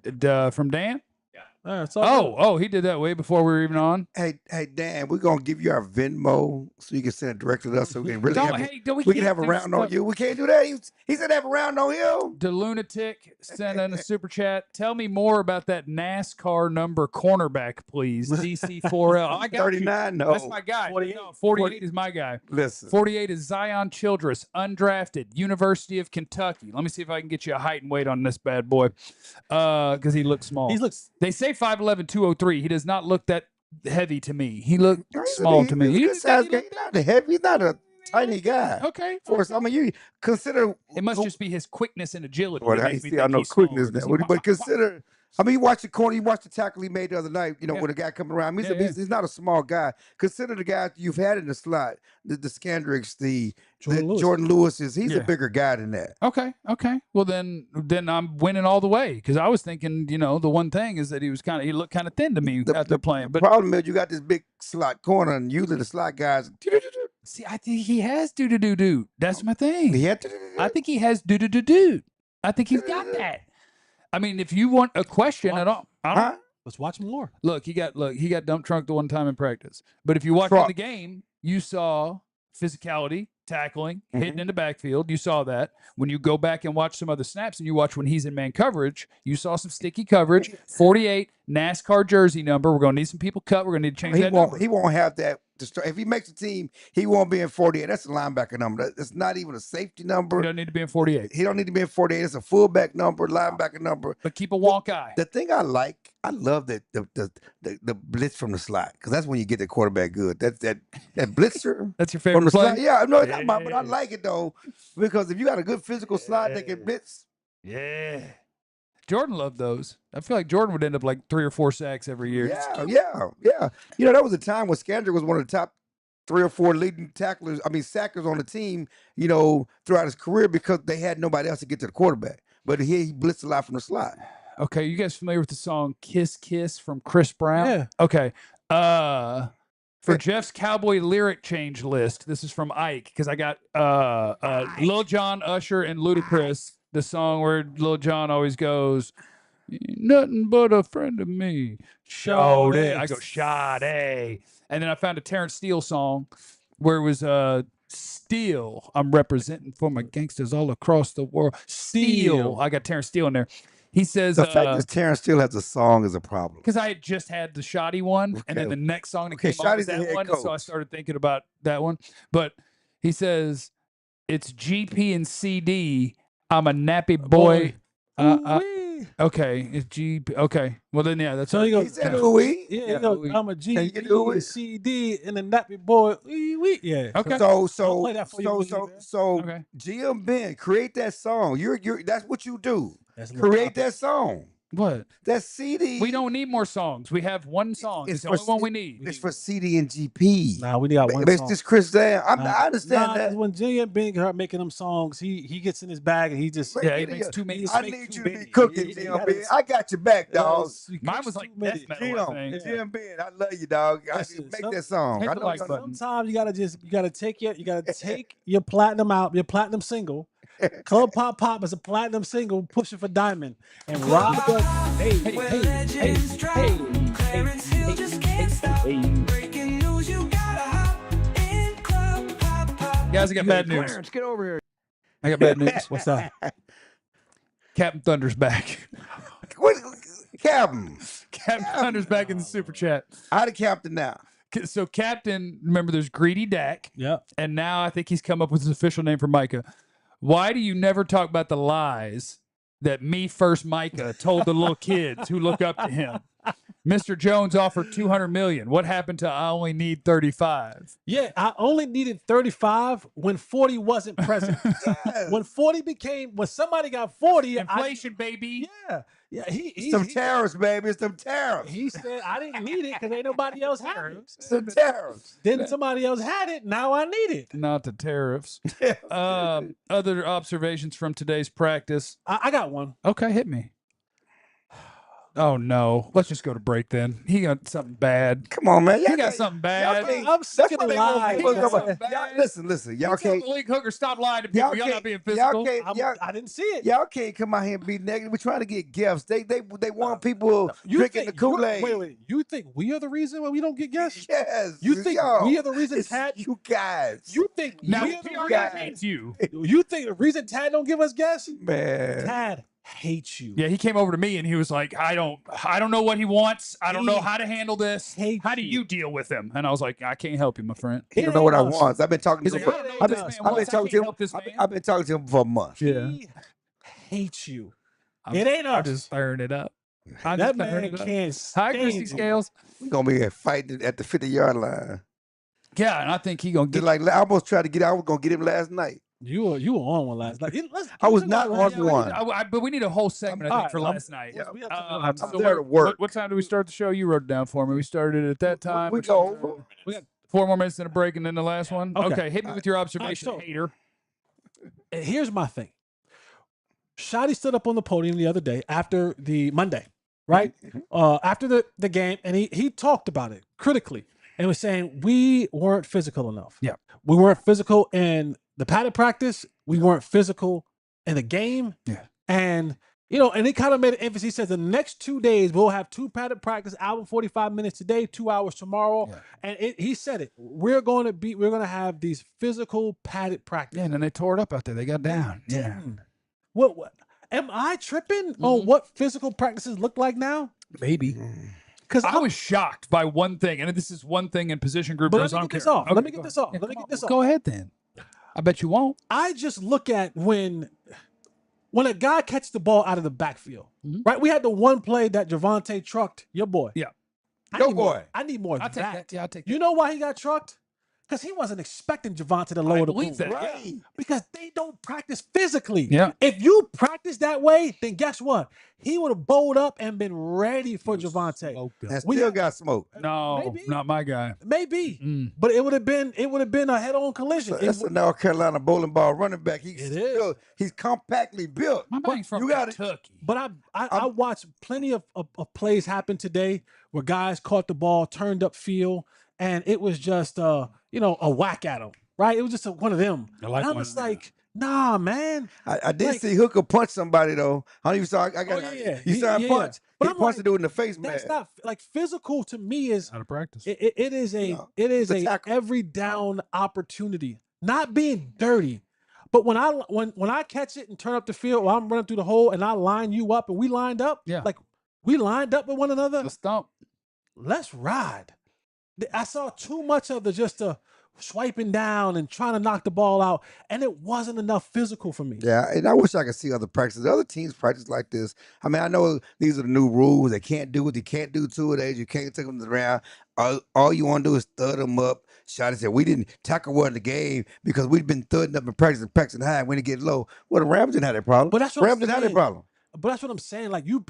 10 a.m. from Dan? So he did that way before we were even on. Hey, Dan, we're gonna give you our Venmo so you can send it direct to us, so we can really we can have a round on you. We can't do that. He said have a round on him. The lunatic sent in a super chat. Tell me more about that NASCAR number cornerback, please. DC4L. I got 39. you. No, That's my guy. 48 is my guy. Listen, 48 is Zion Childress, undrafted, University of Kentucky. Let me see if I can get you a height and weight on this bad boy, because he looks small. They say 5'11", 203. He does not look that heavy to me. He looked small to me. He's not heavy. He's not a tiny guy. Okay. For I mean, you consider it must just be his quickness and agility. Well, I know quickness now, but consider. I mean, you watch the corner, you watch the tackle he made the other night, you know, with a guy coming around. I mean, he's not a small guy. Consider the guys you've had in the slot, the Scandricks, the Jordan Lewis's. He's a bigger guy than that. Okay. Well, then I'm winning all the way, because I was thinking, you know, the one thing is that he looked kind of thin to me after playing. But the problem is you got this big slot corner, and usually the slot guys. See, I think he has do. That's my thing. I think he has do. I think he's got that. I mean, if you want a question at all, let's watch more. Look, he got dump trunk the one time in practice. But if you watch the game, you saw physicality, tackling, hitting in the backfield. You saw that. When you go back and watch some other snaps and you watch when he's in man coverage, you saw some sticky coverage. 48 NASCAR jersey number. We're going to need some people cut. We're going to need to change that number. He won't have that. If he makes the team, he won't be in 48. That's a linebacker number. It's not even a safety number. He doesn't need to be in 48. He don't need to be in 48. It's a fullback number, linebacker number. But keep a wonk eye. The thing I love that the blitz from the slot, because that's when you get the quarterback good. That blitzer. That's your favorite play? Yeah, no, it's not mine, but I like it though, because if you got a good physical slot, they can blitz. Yeah. Jordan loved those. I feel like Jordan would end up like 3 or 4 sacks every year. Yeah. You know, that was a time when Scandrick was one of the top 3 or 4 leading sackers on the team, you know, throughout his career, because they had nobody else to get to the quarterback. But he blitzed a lot from the slot. Okay, you guys familiar with the song Kiss Kiss from Chris Brown? Yeah. Okay. For Jeff's Cowboy lyric change list, this is from Ike, because I got Lil Jon, Usher, and Ludacris. The song where Lil Jon always goes, nothing but a friend of me. Sade. I go, Sade. And then I found a Terrence Steele song where it was Steele. I'm representing for my gangsters all across the world. Steele. I got Terrence Steele in there. He says the fact that Terrence Steele has a song is a problem. Because I had just had the Shoddy one, and then the next song that came on was that one, so I started thinking about that one. But he says, it's GP and CD. I'm a nappy boy. Okay, it's G. Okay, well then, yeah, that's so he goes. He said ooh-wee. Yeah, I'm a G, a CD, and a nappy boy. Yeah. Okay. So Okay. GM Ben, create that song. You're that's what you do. Create that song. What? That CD. We don't need more songs. We have one song. It's the only one we need. It's for CD and GP. Nah, we got one song. It's song. just Chris Dan. I understand that. When GM Ben start making them songs, he gets in his bag and he just he makes too many. I need you to be cooking, GM Ben. I got your back, dog. Mine was like death metal. GM Ben, I love you, dog. Make that song. Sometimes you gotta take your platinum out, your platinum single. Club Pop Pop is a platinum single pushing for diamond. And Rob does. Guys, I got bad news. Clarence, get over here. I got bad news. What's up? Captain Thunder's back. What? Captain Thunder's back in the super chat. How the Captain now? So Captain, remember there's Greedy Dak. Yeah. And now I think he's come up with his official name for Micah. Why do you never talk about the lies that Me First Micah told the little kids who look up to him? Mr. Jones offered $200 million. What happened to I only need 35? Yeah, I only needed 35 when 40 wasn't present. When somebody got 40, inflation, baby. Yeah. He's some tariffs, baby. It's some tariffs. He said, I didn't need it because ain't nobody else had it. Some tariffs. Then somebody else had it. Now I need it. Not the tariffs. Other observations from today's practice. I got one. Okay, hit me. Oh no. Let's just go to break then. He got something bad. Come on, man. He got something bad. I'm sick of the He lies. got something Y'all, bad. listen. Y'all He told can't. Malik Hooker, stop lying to Y'all people. Y'all not can't. being Y'all physical. can't. I didn't see it. Y'all can't come out here and be negative. We're trying to get gifts. They want people drinking the Kool-Aid. Wait. You think we are the reason why we don't get guests? Yes. You think we are the reason it's Tad? you guys. You think Now, we are the PRE reason? hates you. You think the reason Tad don't give us guests? Man. Tad hates you. Yeah, he came over to me and he was like, I don't know what he wants. I don't He know how to handle this. hates How do you. you deal with him? And I was like, I can't help you, my friend. He don't know what I want. I've been talking He's to like, him. I don't know I've what been, this man I've been wants. I talking can't to him. help this man. I've been talking to him for a month. Yeah. He hates you. I'm- It ain't us. I'm just stirring it up. I'm That just stirring man it up. can't Hi, stand Christy you. Scales. We're gonna be fighting at the 50-yard line. Yeah, and I think he gonna get Just like I almost tried to get. I was gonna get him last night. You were on one last night. I was not on Yeah, one. but we need a whole segment, I think, for last night. yeah, I'm So there to work. What time do we start the show? You wrote it down for me. We started at that time. We which go was, over. We got 4 more minutes in a break and then the last one. Okay. Okay, hit me with your observation, All right, so- hater. And here's my thing. Shotty stood up on the podium the other day after the Monday, right? After the game, and he talked about it critically and was saying we weren't physical enough. Yeah. We weren't physical in the padded practice. We weren't physical in the game. Yeah. And and he kind of made an emphasis. He says the next 2 days we'll have 2 padded practice, hour 45 minutes today, 2 hours tomorrow. Yeah. And he said it. We're going to have these physical padded practice. Yeah, and then they tore it up out there. They got down. Yeah. Dang. What am I tripping on what physical practices look like now? Maybe. Because I was shocked by one thing, and this is one thing in position group. But rooms, let I me don't get this care. off. Okay, Let me go get this ahead. off. Yeah, Let me come get on. this off. Go ahead then. I bet you won't. I just look at when a guy catches the ball out of the backfield, right? We had the one play that Javonte trucked your boy. Yeah. Your boy. I need more I'll of take that. that. Yeah, I'll take that. You know why he got trucked? Because he wasn't expecting Javonte to lower the believe boom. that. Right. Because they don't practice physically. Yeah. If you practice that way, then guess what? He would have bowled up and been ready for Javonte. And still got smoke. No, Maybe. not my guy. Maybe, but it would have been a head-on collision. That's a North Carolina bowling ball running back. He's compactly built. My man's from you gotta- Kentucky. But I watched plenty of plays happen today where guys caught the ball, turned up field, and it was just a whack at them, right? It was just one of them. I like and I'm one, just yeah. like, nah, man. I did Like- see Hooker punch somebody though. I don't even saw. I got. yeah. You saw him Yeah. punch. But He I'm punched like, the dude in the face, man. That's not like physical to me. Is Out of practice. it is a No, it is it's a a tackle. every down opportunity, not being dirty. But when I catch it and turn up the field, or I'm running through the hole and I line you up and we lined up, Yeah. like we lined up with one another. The stump. Let's ride. I saw too much of just swiping down and trying to knock the ball out, and it wasn't enough physical for me. Yeah, and I wish I could see other practices. Other teams practice like this. I mean, I know these are the new rules. They can't do what they can't do 2 days. You can't take them to the round. All you want to do is thud them up. Shotty said, we didn't tackle well in the game because we've been thudding up in practicing high when it get low. Well, the Rams didn't have that problem. But that's what I'm Rams didn't have that saying. problem. But that's what I'm saying. Like you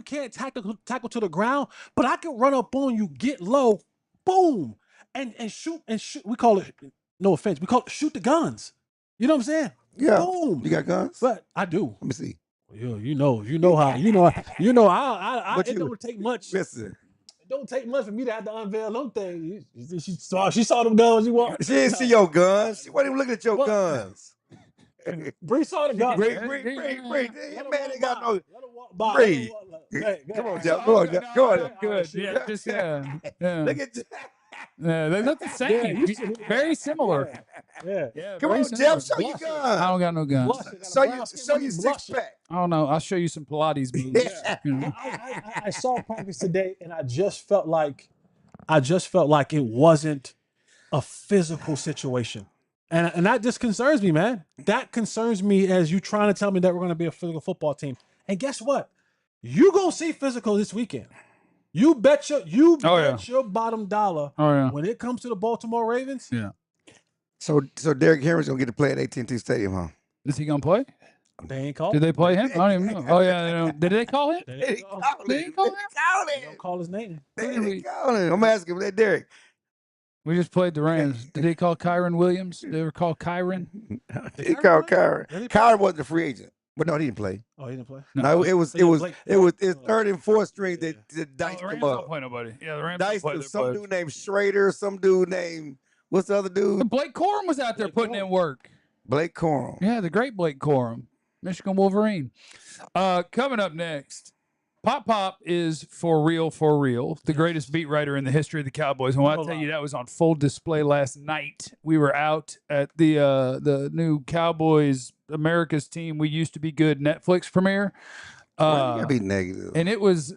can't tackle to the ground, but I can run up on you, get low, boom, and shoot. We call it, no offense, we call it shoot the guns. You know what I'm saying? Yeah. Boom. You got guns? But I do. Let me see. You know how. But It don't take much. Listen. It don't take much for me to have to unveil them things. She saw them guns. You want? She didn't see your guns. She wasn't even looking at your What? guns. Bree saw the guns. Bree. That man ain't got no. Bree. Come on, Jeff. Come on, Jeff. Come on. Good. Yeah, just yeah. Look at Yeah, they look the same. Very similar. Yeah. Yeah, Come very on, similar. Jeff. Show your I guns. don't got no guns. Show you six pack. I don't know. I'll show you some Pilates moves. You know. I saw practice today, and I just felt like it wasn't a physical situation, and that just concerns me, man. That concerns me as you trying to tell me that we're going to be a physical football team. And guess what? You gonna see physical this weekend. You bet your bottom dollar. Oh yeah. When it comes to the Baltimore Ravens, Yeah. So Derrick Henry's gonna get to play at AT&T Stadium, huh? Is he gonna play? they ain't called. Did they play him? I don't even know. Oh yeah. They don't. Did they call him? They They didn't call- call They him. didn't call him? they don't call his name. They didn't call him. I'm asking, that Derrick. We just played the Rams. Did they call Kyron Williams? Did they ever call Kyron? He called Kyron. Really? Kyron wasn't a free agent. But no, he didn't play. Oh, he didn't play. No, it was his third and fourth string that diced the Rams him up. don't play nobody. Yeah, the Rams Diced don't him. play Some dude named Schrader. Some dude named what's the other dude? Blake Corum was out there putting in work. Blake Corum. Yeah, the great Blake Corum, Michigan Wolverine. Coming up next, Pop is for real, the greatest beat writer in the history of the Cowboys. And when I tell you that was on full display last night, we were out at the new Cowboys America's Team We Used to Be Good Netflix premiere. Why you gotta be negative? And it was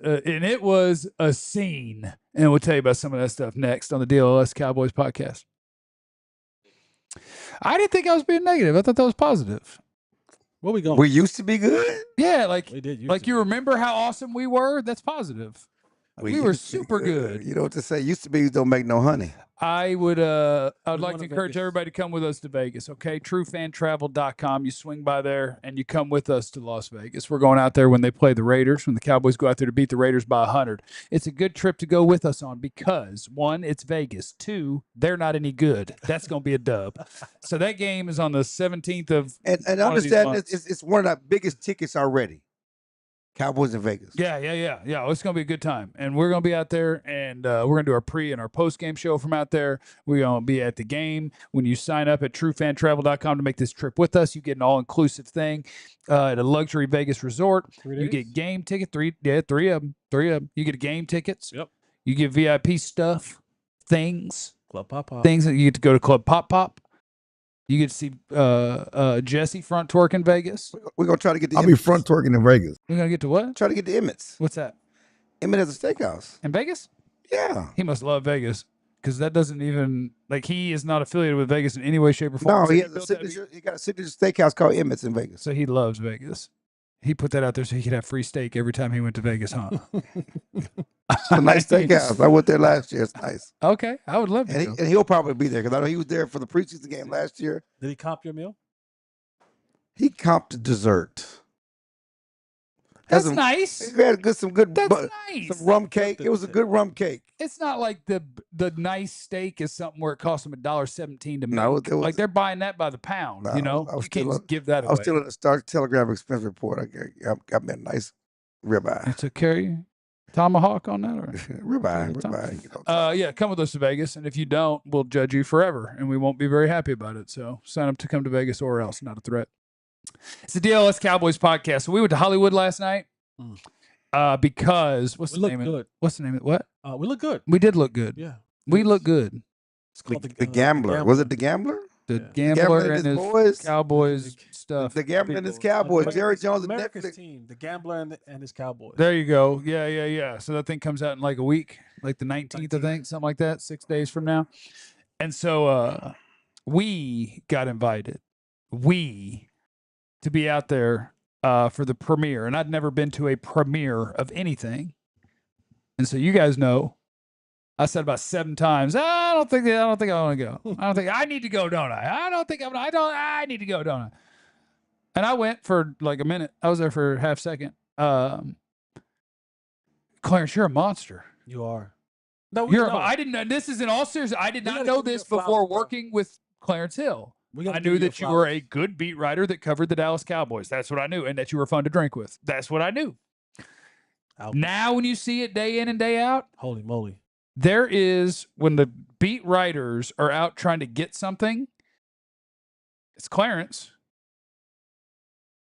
a scene. And we'll tell you about some of that stuff next on the DLLS Cowboys podcast. I didn't think I was being negative. I thought that was positive. Where we going? We used to be good. Yeah, like We did. like you remember how awesome we were? That's positive. We were used to be super good. You know what to say? Used to be don't make no honey. I would like to encourage Vegas. everybody to come with us to Vegas, okay? TrueFanTravel.com. You swing by there and you come with us to Las Vegas. We're going out there when they play the Raiders, when the Cowboys go out there to beat the Raiders by 100. It's a good trip to go with us on because, one, it's Vegas. Two, they're not any good. That's going to be a dub. So that game is on the 17th of And one of these understand months. it's one of the biggest tickets already. Cowboys in Vegas. Yeah. It's going to be a good time. And we're going to be out there, and we're going to do our pre and our post-game show from out there. We're going to be at the game. When you sign up at TrueFanTravel.com to make this trip with us, you get an all-inclusive thing at a luxury Vegas resort. 3 days? You get game ticket, three of them. You get game tickets. Yep. You get VIP stuff, things Club Pop. that you get to go to Club Pop. You get to see Jesse front twerk in Vegas. We're gonna try to get the I'll be front twerking in Vegas. We're going to get to what? Try to get the Emmett's. What's that? Emmett has a steakhouse. In Vegas? Yeah. He must love Vegas because that doesn't even he is not affiliated with Vegas in any way, shape, or form. No, So he has a built that- signature. He got a signature steakhouse called Emmett's in Vegas. So he loves Vegas. He put that out there so he could have free steak every time he went to Vegas, huh? It's a nice steakhouse. I went there last year. It's nice. Okay, I would love to. And he'll probably be there because I know he was there for the preseason game last year. Did he comp your meal? He comped the dessert. That's He nice. had some good That's nice. some rum cake. It was a good rum cake. It's not like the nice steak is something where it costs them $1.17 to make. No, it was- like they're buying that by the pound. No, you know, I was you can't still just give that I away. was still in the Star Telegraph expense report. I got me a nice ribeye. It's a carry tomahawk on that, or ribeye. You know, yeah, come with us to Vegas, and if you don't, we'll judge you forever, and we won't be very happy about it. So sign up to come to Vegas or else, not a threat. It's the DLS Cowboys podcast. So we went to Hollywood last night because what's We the look name of good. it? What's the name of it? What? We look good. We did look good. Yeah. We look good. It's called the Gambler. Was it the Gambler? The Yeah. Gambler and his boys. Cowboys stuff. The Gambler and his people. Cowboys. Jerry Jones and America's Netflix. team, the Gambler and his Cowboys. There you go. Yeah. So that thing comes out in like a week, like the 19th, I think, something like that, 6 days from now. And so we got invited. To be out there for the premiere. And I'd never been to a premiere of anything. And so you guys know, I said about 7 times, I don't think I want to go. I don't think I need to go, don't I? I need to go, don't I? And I went for like a minute. I was there for a half second. Clarence, you're a monster. You are. No, I didn't know. This is in all seriousness. I did We not gotta know give you this your flowers, before bro. working with Clarence Hill. I knew that you were a good beat writer that covered the Dallas Cowboys. That's what I knew. And that you were fun to drink with. That's what I knew. Now, when you see it day in and day out, Holy moly. there is, when the beat writers are out trying to get something, it's Clarence.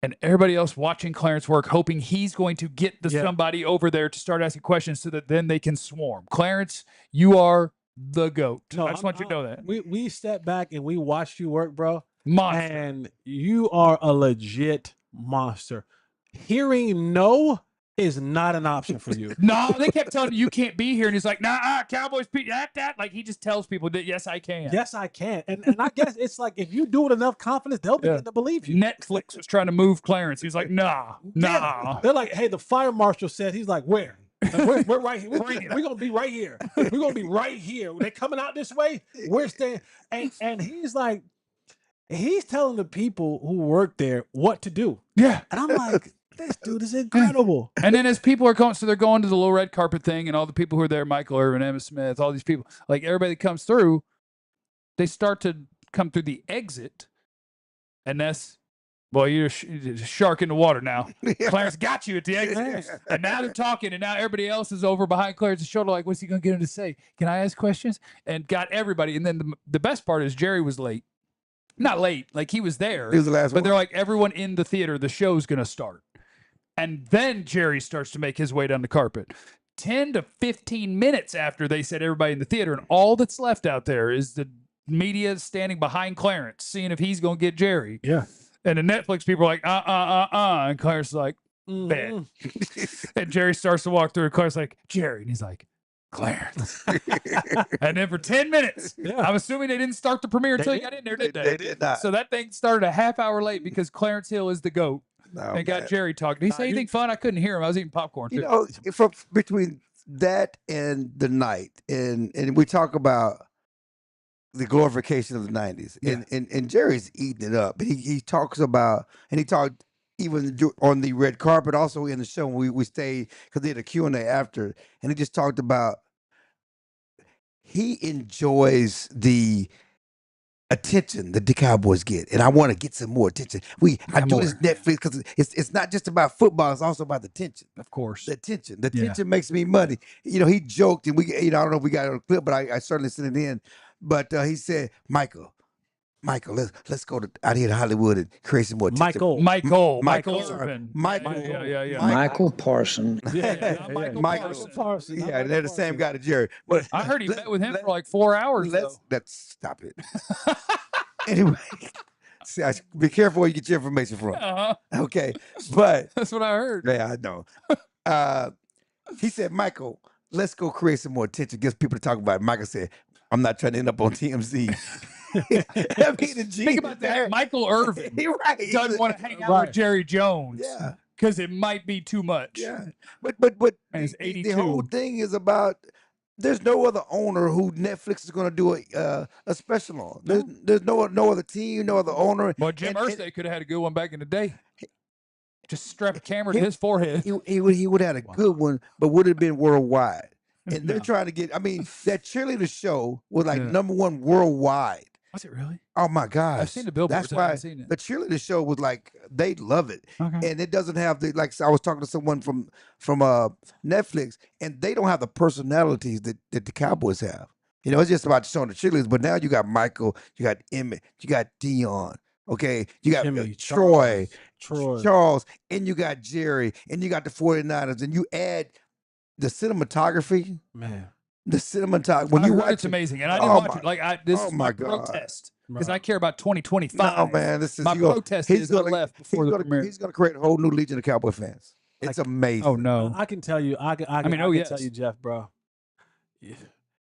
And everybody else watching Clarence work, hoping he's going to get somebody over there to start asking questions so that then they can swarm. Clarence, you are the GOAT. I just want you to know that. We stepped back and we watched you work, bro. Monster. And you are a legit monster. Hearing no is not an option for you. No, they kept telling him you can't be here. And he's like, nah, Cowboys, that. Like, he just tells people that, yes, I can. Yes, I can. And I guess it's like if you do it enough confidence, they'll begin to believe you. Netflix was trying to move Clarence. He's like, nah. They're like, hey, the fire marshal said, he's like, where? We're right here. We're going to be right here. We're going to be right here. They're coming out this way. We're staying. And he's like, he's telling the people who work there what to do. Yeah. And I'm like, this dude is incredible. And then as people are going, so they're going to the little red carpet thing, and all the people who are there, Michael Irvin, Emma Smith, all these people, like everybody that comes through, they start to come through the exit, and that's Well, you're a shark in the water now. Clarence got you at the exit. And now they're talking, and now everybody else is over behind Clarence's shoulder like, what's he going to get him to say? Can I ask questions? And got everybody. And then the best part is Jerry was late. Not late. Like, he was there. He was the last but one. they're like, everyone in the theater, the show's going to start. And then Jerry starts to make his way down the carpet. 10 to 15 minutes after they said everybody in the theater, and all that's left out there is the media standing behind Clarence, seeing if he's going to get Jerry. Yeah. And the Netflix people are like, and Claire's like, bet. And Jerry starts to walk through, and Claire's like, Jerry. And he's like, Clarence. And then for 10 minutes, I'm assuming they didn't start the premiere until he got in there, did they? They did not. So that thing started a half hour late because Clarence Hill is the GOAT. And got Jerry talking. Did he say anything fun? I couldn't hear him. I was eating popcorn, too. You know, from between that and the night, and we talk about the glorification of the 90s. And Jerry's eating it up. He talks about, and he talked even on the red carpet, also in the show when we stayed, because they had a Q&A after, and he just talked about he enjoys the attention that the Cowboys get, and I want to get some more attention. I do this Netflix because it's not just about football; it's also about the tension. Of course, the tension. The tension makes me money. You know, he joked, and I don't know if we got it on a clip, but I certainly sent it in. But he said, Michael, let's go out here to Hollywood and create some more tension. Michael Irvin. Michael Parsons. Michael Parsons. Yeah, they're the same guy to Jerry. But I heard he met with him for like 4 hours. Let's stop it. Anyway, see, be careful where you get your information from. Okay, but that's what I heard. Yeah, I know. He said, Michael, let's go create some more attention, get people to talk about it. Michael said, I'm not trying to end up on TMZ. Think about that. Michael Irvin doesn't want to hang out with Jerry Jones. Yeah. Because it might be too much. Yeah. But and it's 82. The whole thing is about there's no other owner who Netflix is going to do a special on. There's no other team, no other owner. Well, Jim Irsay could have had a good one back in the day. Just strap a camera to his forehead. He would have had a good one, but would have been worldwide. And they're trying to get, I mean, that cheerleader show was like #1 worldwide. Was it really? Oh my gosh. I've seen the billboards. That's why seen it. the cheerleader show was like, they love it. Okay. And it doesn't have the, like, I was talking to someone from Netflix, and they don't have the personalities that the Cowboys have. You know, it's just about showing the cheerleaders, but now you got Michael, you got Emmett, you got Dion, okay? You got Troy, Charles, and you got Jerry, and you got the 49ers, and you add the cinematography, man. The cinematography. When you watch it's amazing, and I didn't watch it. Like this is my God. protest because I care about 2025. No, man, this is my protest. Is left before the premiere. He's going to create a whole new legion of Cowboy fans. It's amazing. Oh no, I can tell you. I can tell you, Jeff, bro.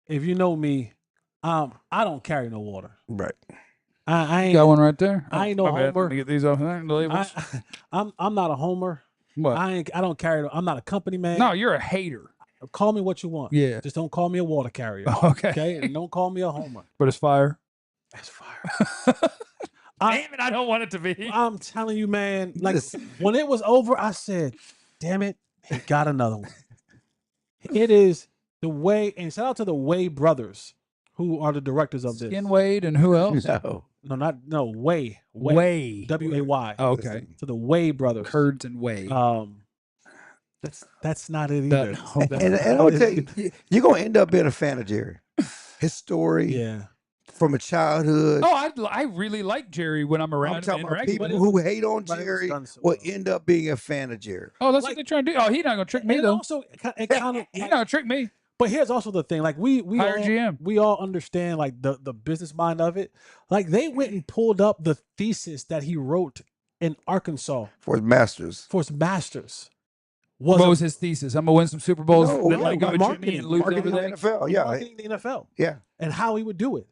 If you know me, I don't carry no water. Right. I ain't got one right there. I ain't no homer. Let me get these off the labels. I'm not a homer. What? I don't carry. I'm not a company man. No, you're a hater. Call me what you want. Yeah. Just don't call me a water carrier. Okay. Okay. And don't call me a homer. But it's fire. It's fire. Damn it! I don't want it to be. I'm telling you, man. Like when it was over, I said, "Damn it, he got another one." It is the way, and shout out to the Way brothers, who are the directors of this. Skin Wade and who else? Way. Way. W-A-Y. Oh, okay. To the Way brothers. Kurds and Way. That's not it either. And I would tell you, you're gonna end up being a fan of Jerry. His story, from a childhood. Oh, I really like Jerry when I'm around. I'm talking about people who hate on Jerry will end up being a fan of Jerry. Oh, that's what they're trying to do. Oh, he's not gonna trick me though. Also, it kind of he's not gonna trick me. But here's also the thing: like we all understand like the business mind of it. Like they went and pulled up the thesis that he wrote in Arkansas for his masters. What was his thesis? I'm gonna win some Super Bowls. Marketing and lose the NFL. Yeah, marketing the NFL. Yeah, and how he would do it.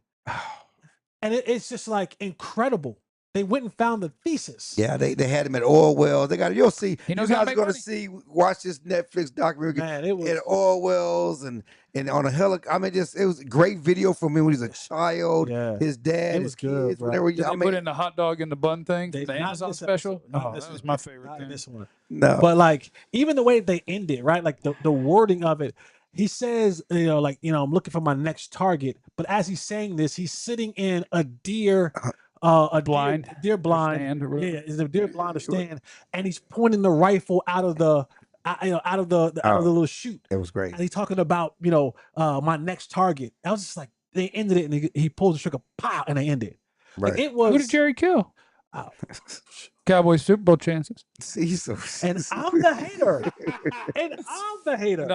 And it's just like incredible. They went and found the thesis. Yeah, they had him at oil wells. They got it. You'll see. You guys are going to watch this Netflix documentary. Man, it was at oil wells and on a helicopter. I mean, it was a great video from him when he was a child. Yeah. His dad, his kids, whatever. Did they put in the hot dog in the bun thing? The Amazon special? No, that was my favorite thing. This one. No. But like even the way they end it, right? Like the wording of it. He says, I'm looking for my next target. But as he's saying this, he's sitting in a deer a Blind deer blind. stand or whatever. Yeah, is a deer blind or stand, and he's pointing the rifle out of the out of the little chute. It was great. And he's talking about my next target. I was just like, they ended it, and he pulls the trigger, pow, and they ended it. Right. Like, it was. Who did Jerry kill? Cowboys Super Bowl chances. See, so And I'm the hater. No, I'm the hater.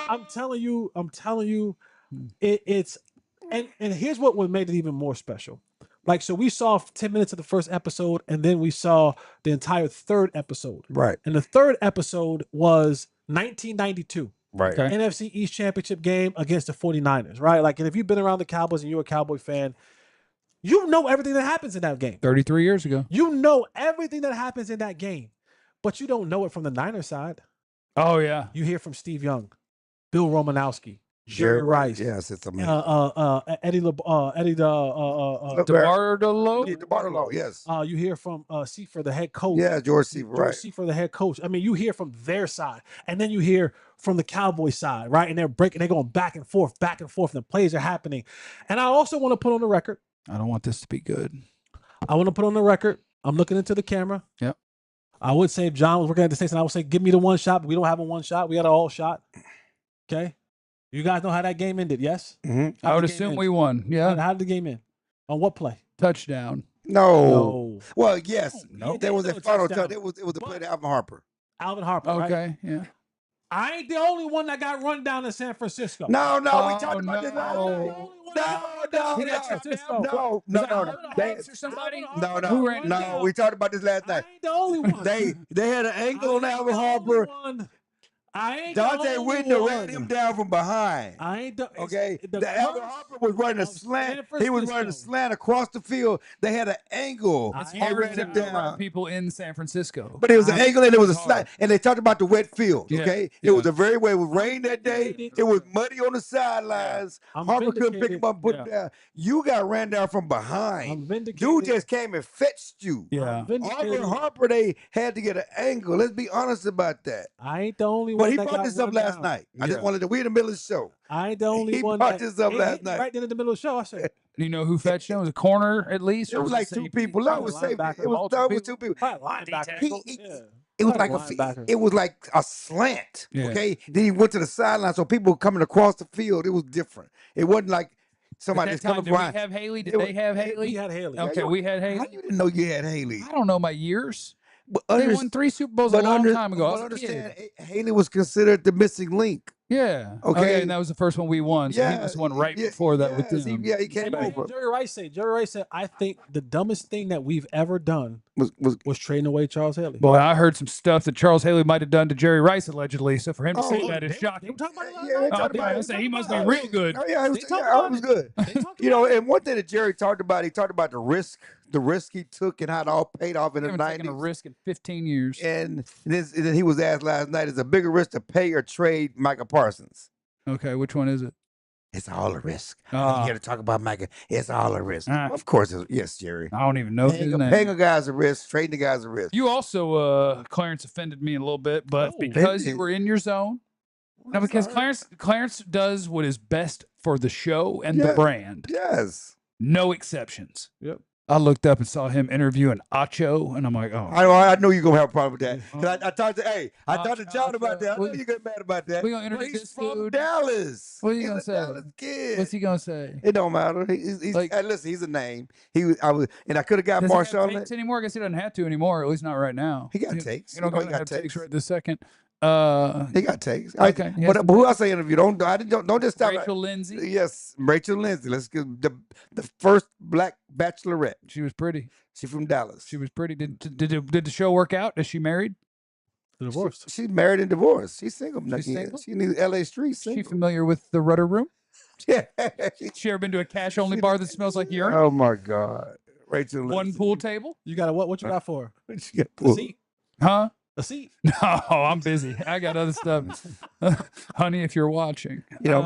I'm telling you, it's and here's what made it even more special. Like, so we saw 10 minutes of the first episode, and then we saw the entire third episode. Right. And the third episode was 1992. Right. Okay. NFC East Championship game against the 49ers, right? Like, and if you've been around the Cowboys and you're a Cowboy fan, you know everything that happens in that game. 33 years ago. You know everything that happens in that game, but you don't know it from the Niners side. Oh, yeah. You hear from Steve Young, Bill Romanowski, Jerry Rice. Yes, it's amazing. Eddie DeBartolo, yes. You hear from Seifert, the head coach. Yeah, George Seifert, right. George Seifert, the head coach. I mean, you hear from their side, and then you hear from the Cowboy side, right? And they're going back and forth, and the plays are happening. And I also want to put on the record. I don't want this to be good. I want to put on the record. I'm looking into the camera. Yep. I would say if John was working at the station, I would say, give me the one shot, but we don't have a one shot. We got an all shot. Okay. You guys know how that game ended, yes? Mm-hmm. I would assume we won. Yeah. How did the game end? On what play? Touchdown. No. Well, yes. No. There was a No final touchdown. touch. It was a play to Alvin Harper. Alvin Harper, right? Okay. Yeah. I ain't the only one that got run down in San Francisco. No, we Oh, talked about this last no. night. No, we talked about this last I night. ain't the only one. They had an angle on Alvin Harper. Dante Whitner ran him down from behind. I ain't the Okay, the Alvin curse Harper was running a of slant. San He was running a Francisco. slant across the field. They had an angle. I It's ain't hard ran to him outrun down. people in San Francisco. But it was an angle and it was a It's slant. And they talked about the wet field. Yeah, Okay, yeah. it was a very way. It was rain that day. Vindicated. It was muddy on the sidelines. I'm Harper couldn't pick him up and put him Yeah. down. You got ran down from I'm behind. vindicated. Dude just came and fetched you. Yeah. Auburn Harper, they had to get an angle. Let's be honest about that. I ain't the only But one. he that brought got this up run last down. night. I just Yeah. wanted to. We in the middle of the show. I ain't the only He one. brought that, this up it last hit me night. right there in the middle of the show. I said, Do you know who fetched him? It was a corner at least? It or was a like two safety? people. No, it was Probably safety. linebacker. It was Multiple no, it was two people. probably linebacker. Yeah. It was Probably like linebacker. it was like a slant. Yeah. Okay. Then he went to the sideline, so people were coming across the field. It was different. It wasn't like somebody At just that time, coming did we behind. have Haley? Did It they was- have We Haley? had Haley. Okay, we had How Haley. you didn't know you had Haley? I don't know my years. But They won 3 Super Bowls a long time ago. I But was a kid. understand, Haley was considered the missing link. Yeah. Okay. And that was the first one we won. So he was the one right before that with yes, them. he came Hey, over. Jerry Rice said, I think the dumbest thing that we've ever done Was was trading away Charles Haley. Boy, I heard some stuff that Charles Haley might have done to Jerry Rice allegedly. So for him to say Oh, that is They shocking. were talking about it last Yeah, night. they talked about I it. say he must be real good. Oh yeah, it was, They talked yeah, about it was it. good. They talked You know, about it. and one thing that Jerry talked about, he talked about the risk he took and how it all paid off in He the haven't taken a 90s. risk in 15 years. And then he was asked last night, is it a bigger risk to pay or trade Micah Parsons? Okay, which one is it? It's all a risk. Ah. I'm here to talk about Micah. It's all a risk. Ah. Of course, yes, Jerry. I don't even know his name. Paying a guy's a risk, trading the guy's a risk. You also, Clarence offended me a little bit, but Oh. because you were in your zone. No, because Clarence does what is best for the show and the Yeah. brand. Yes. No exceptions. Yep. I looked up and saw him interviewing Acho, and I'm like, oh. I know you're gonna have a problem with that. 'Cause I talked to John about that. I know Well, you get mad about that. we gonna But introduce he's this from dude. Dallas. What are you He's gonna a say? Dallas kid. What's he gonna say? It don't matter. He's Like- hey, listen, he's a name. I could have got Does he Marshall have on takes it. anymore? I guess he doesn't have to anymore. At least not right now. He got takes. You don't You know he gotta got have takes takes. right this second. He got takes. Okay, he has But who else I interview? Don't just stop. Rachel Lindsay. Yes, Rachel Lindsay. Let's get the first black bachelorette. She was pretty. She's from Dallas. She was pretty. Did the show work out? Is she married? Divorced. She's married and divorced. She's single. She's Yeah, single? She needs LA streets. Is she Single. familiar with the Rudder Room? Yeah. She ever been to a cash only bar that smells like urine? Oh my God, Rachel. One Lindsay. pool table? You got what you got for her? What you got A pulled? seat. Huh? A seat. No, I'm busy. I got other stuff. Honey, if you're watching. You know,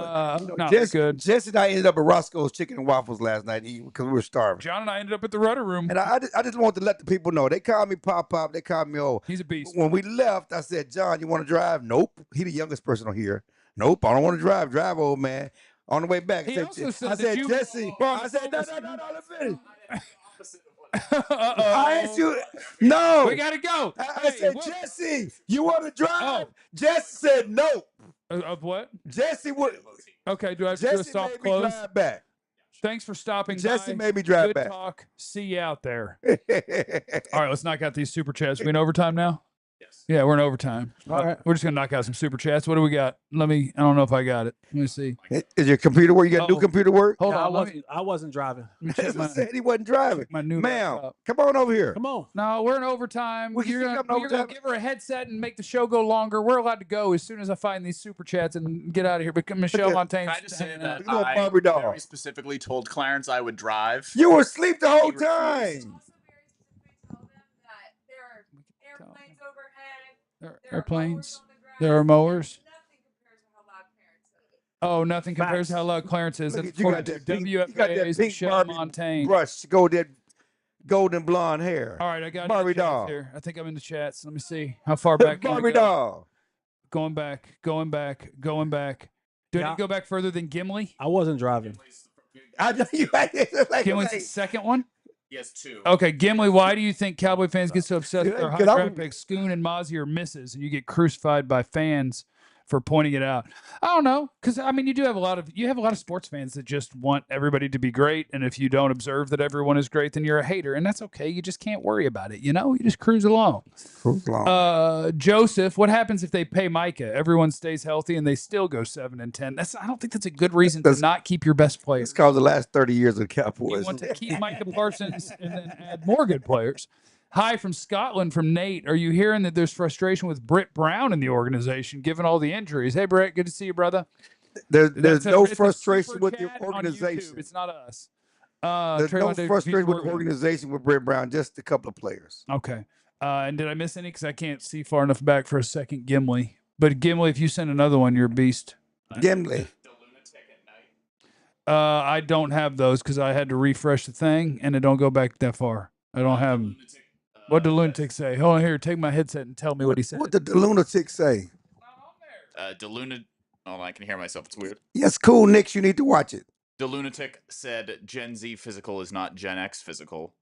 not Jess, good. Jess and I ended up at Roscoe's Chicken and Waffles last night because we were starving. John and I ended up at the Rudder Room. And I just want to let the people know. They called me Pop. They called me old. He's a beast. When we left, I said, John, you want to drive? Nope. He the youngest person on here. Nope, I don't want to drive. Drive, old man. On the way back, He also said I that said you Jesse. were on I the said phone no, with no, no, Steve. no. Let's finish. Uh-oh. I asked you. No. We gotta go. I said what? Jesse. You want to drive? Oh. Jesse said no. Of what? Jesse would. Okay, do I have to do a Jesse soft made me close? drive back. Thanks for stopping Jesse by. made me drive Good back. talk. See you out there. All right, let's knock out these super chats. We in overtime now? Yes. Yeah, we're in overtime. All right. We're just going to knock out some super chats. What do we got? I don't know if I got it. Let me see. Is your computer work? You got new computer work? Hold Yeah, on. I wasn't driving. Said he wasn't driving. My new Ma'am, laptop. come on over here. Come on. No, we're in overtime. We can You're still gonna, come in you're gonna overtime. give her a headset and make the show go longer. We're allowed to go as soon as I find these super chats and get out of here. But Michelle Okay. Montaigne. Can I just say that Look at that I Barbie doll. very specifically told Clarence I would drive. You were asleep the whole He refused. time. Airplanes. There are mowers. Oh, nothing compares to how loud Clarence is. Look That's at you got according that to pink, you got that WFA's pink Michelle Barbie Montaigne. brush, golden blonde hair. All right, I got Barbie the chats doll. here. I think I'm in the chats. Let me see how far back. can I Barbie go? doll. Going back. Do I need to go back further than Gimli? I wasn't driving. I know you like Gimli's the second one. He has two. Okay, Gimli, why do you think Cowboy fans get so obsessed with their high 'Cause I draft would- picks? Scoon and Mozzie are misses, and you get crucified by fans for pointing it out. I don't know, because I mean, you have a lot of sports fans that just want everybody to be great, and if you don't observe that everyone is great, then you're a hater, and that's okay. You just can't worry about it. You just cruise along. Joseph, what happens if they pay Micah? Everyone stays healthy, and they still go 7-10. I don't think that's a good reason to not keep your best players. It's called the last 30 years of the You Cowboys. want to keep Micah Parsons and then add more good players. Hi from Scotland from Nate. Are you hearing that there's frustration with Britt Brown in the organization given all the injuries? Hey, Britt, good to see you, brother. There's no it's a frustration super with the chat on organization. YouTube. It's not us. There's no frustration with the organization with Brett Brown, just a couple of players. Okay. And did I miss any? Because I can't see far enough back for a second. Gimli. But Gimli, if you send another one, you're a beast. Gimli. I don't have those because I had to refresh the thing, and it don't go back that far. I don't have them. What did the lunatic say? Hold on here. Take my headset and tell me what he said. What did the lunatic say? DeLuna. Oh, I can hear myself. It's weird. Yes, cool, Nick. You need to watch it. The lunatic said Gen Z physical is not Gen X physical.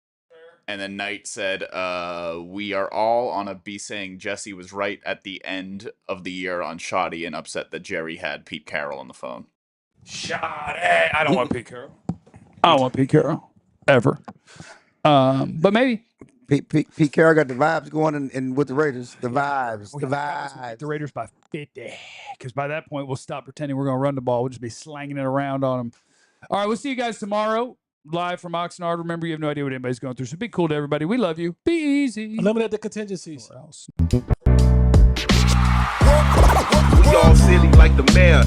And then Knight said, we are all on a B saying Jesse was right at the end of the year on Shoddy and upset that Jerry had Pete Carroll on the phone. Shoddy. I don't want Pete Carroll. I don't want Pete Carroll. Ever. But maybe. Pete Carroll got the vibes going in with the Raiders. The vibes. The Raiders by 50. Because by that point, we'll stop pretending we're going to run the ball. We'll just be slanging it around on them. All right, we'll see you guys tomorrow. Live from Oxnard. Remember, you have no idea what anybody's going through. So be cool to everybody. We love you. Be easy. Eliminate the contingencies. We all silly like the mayor.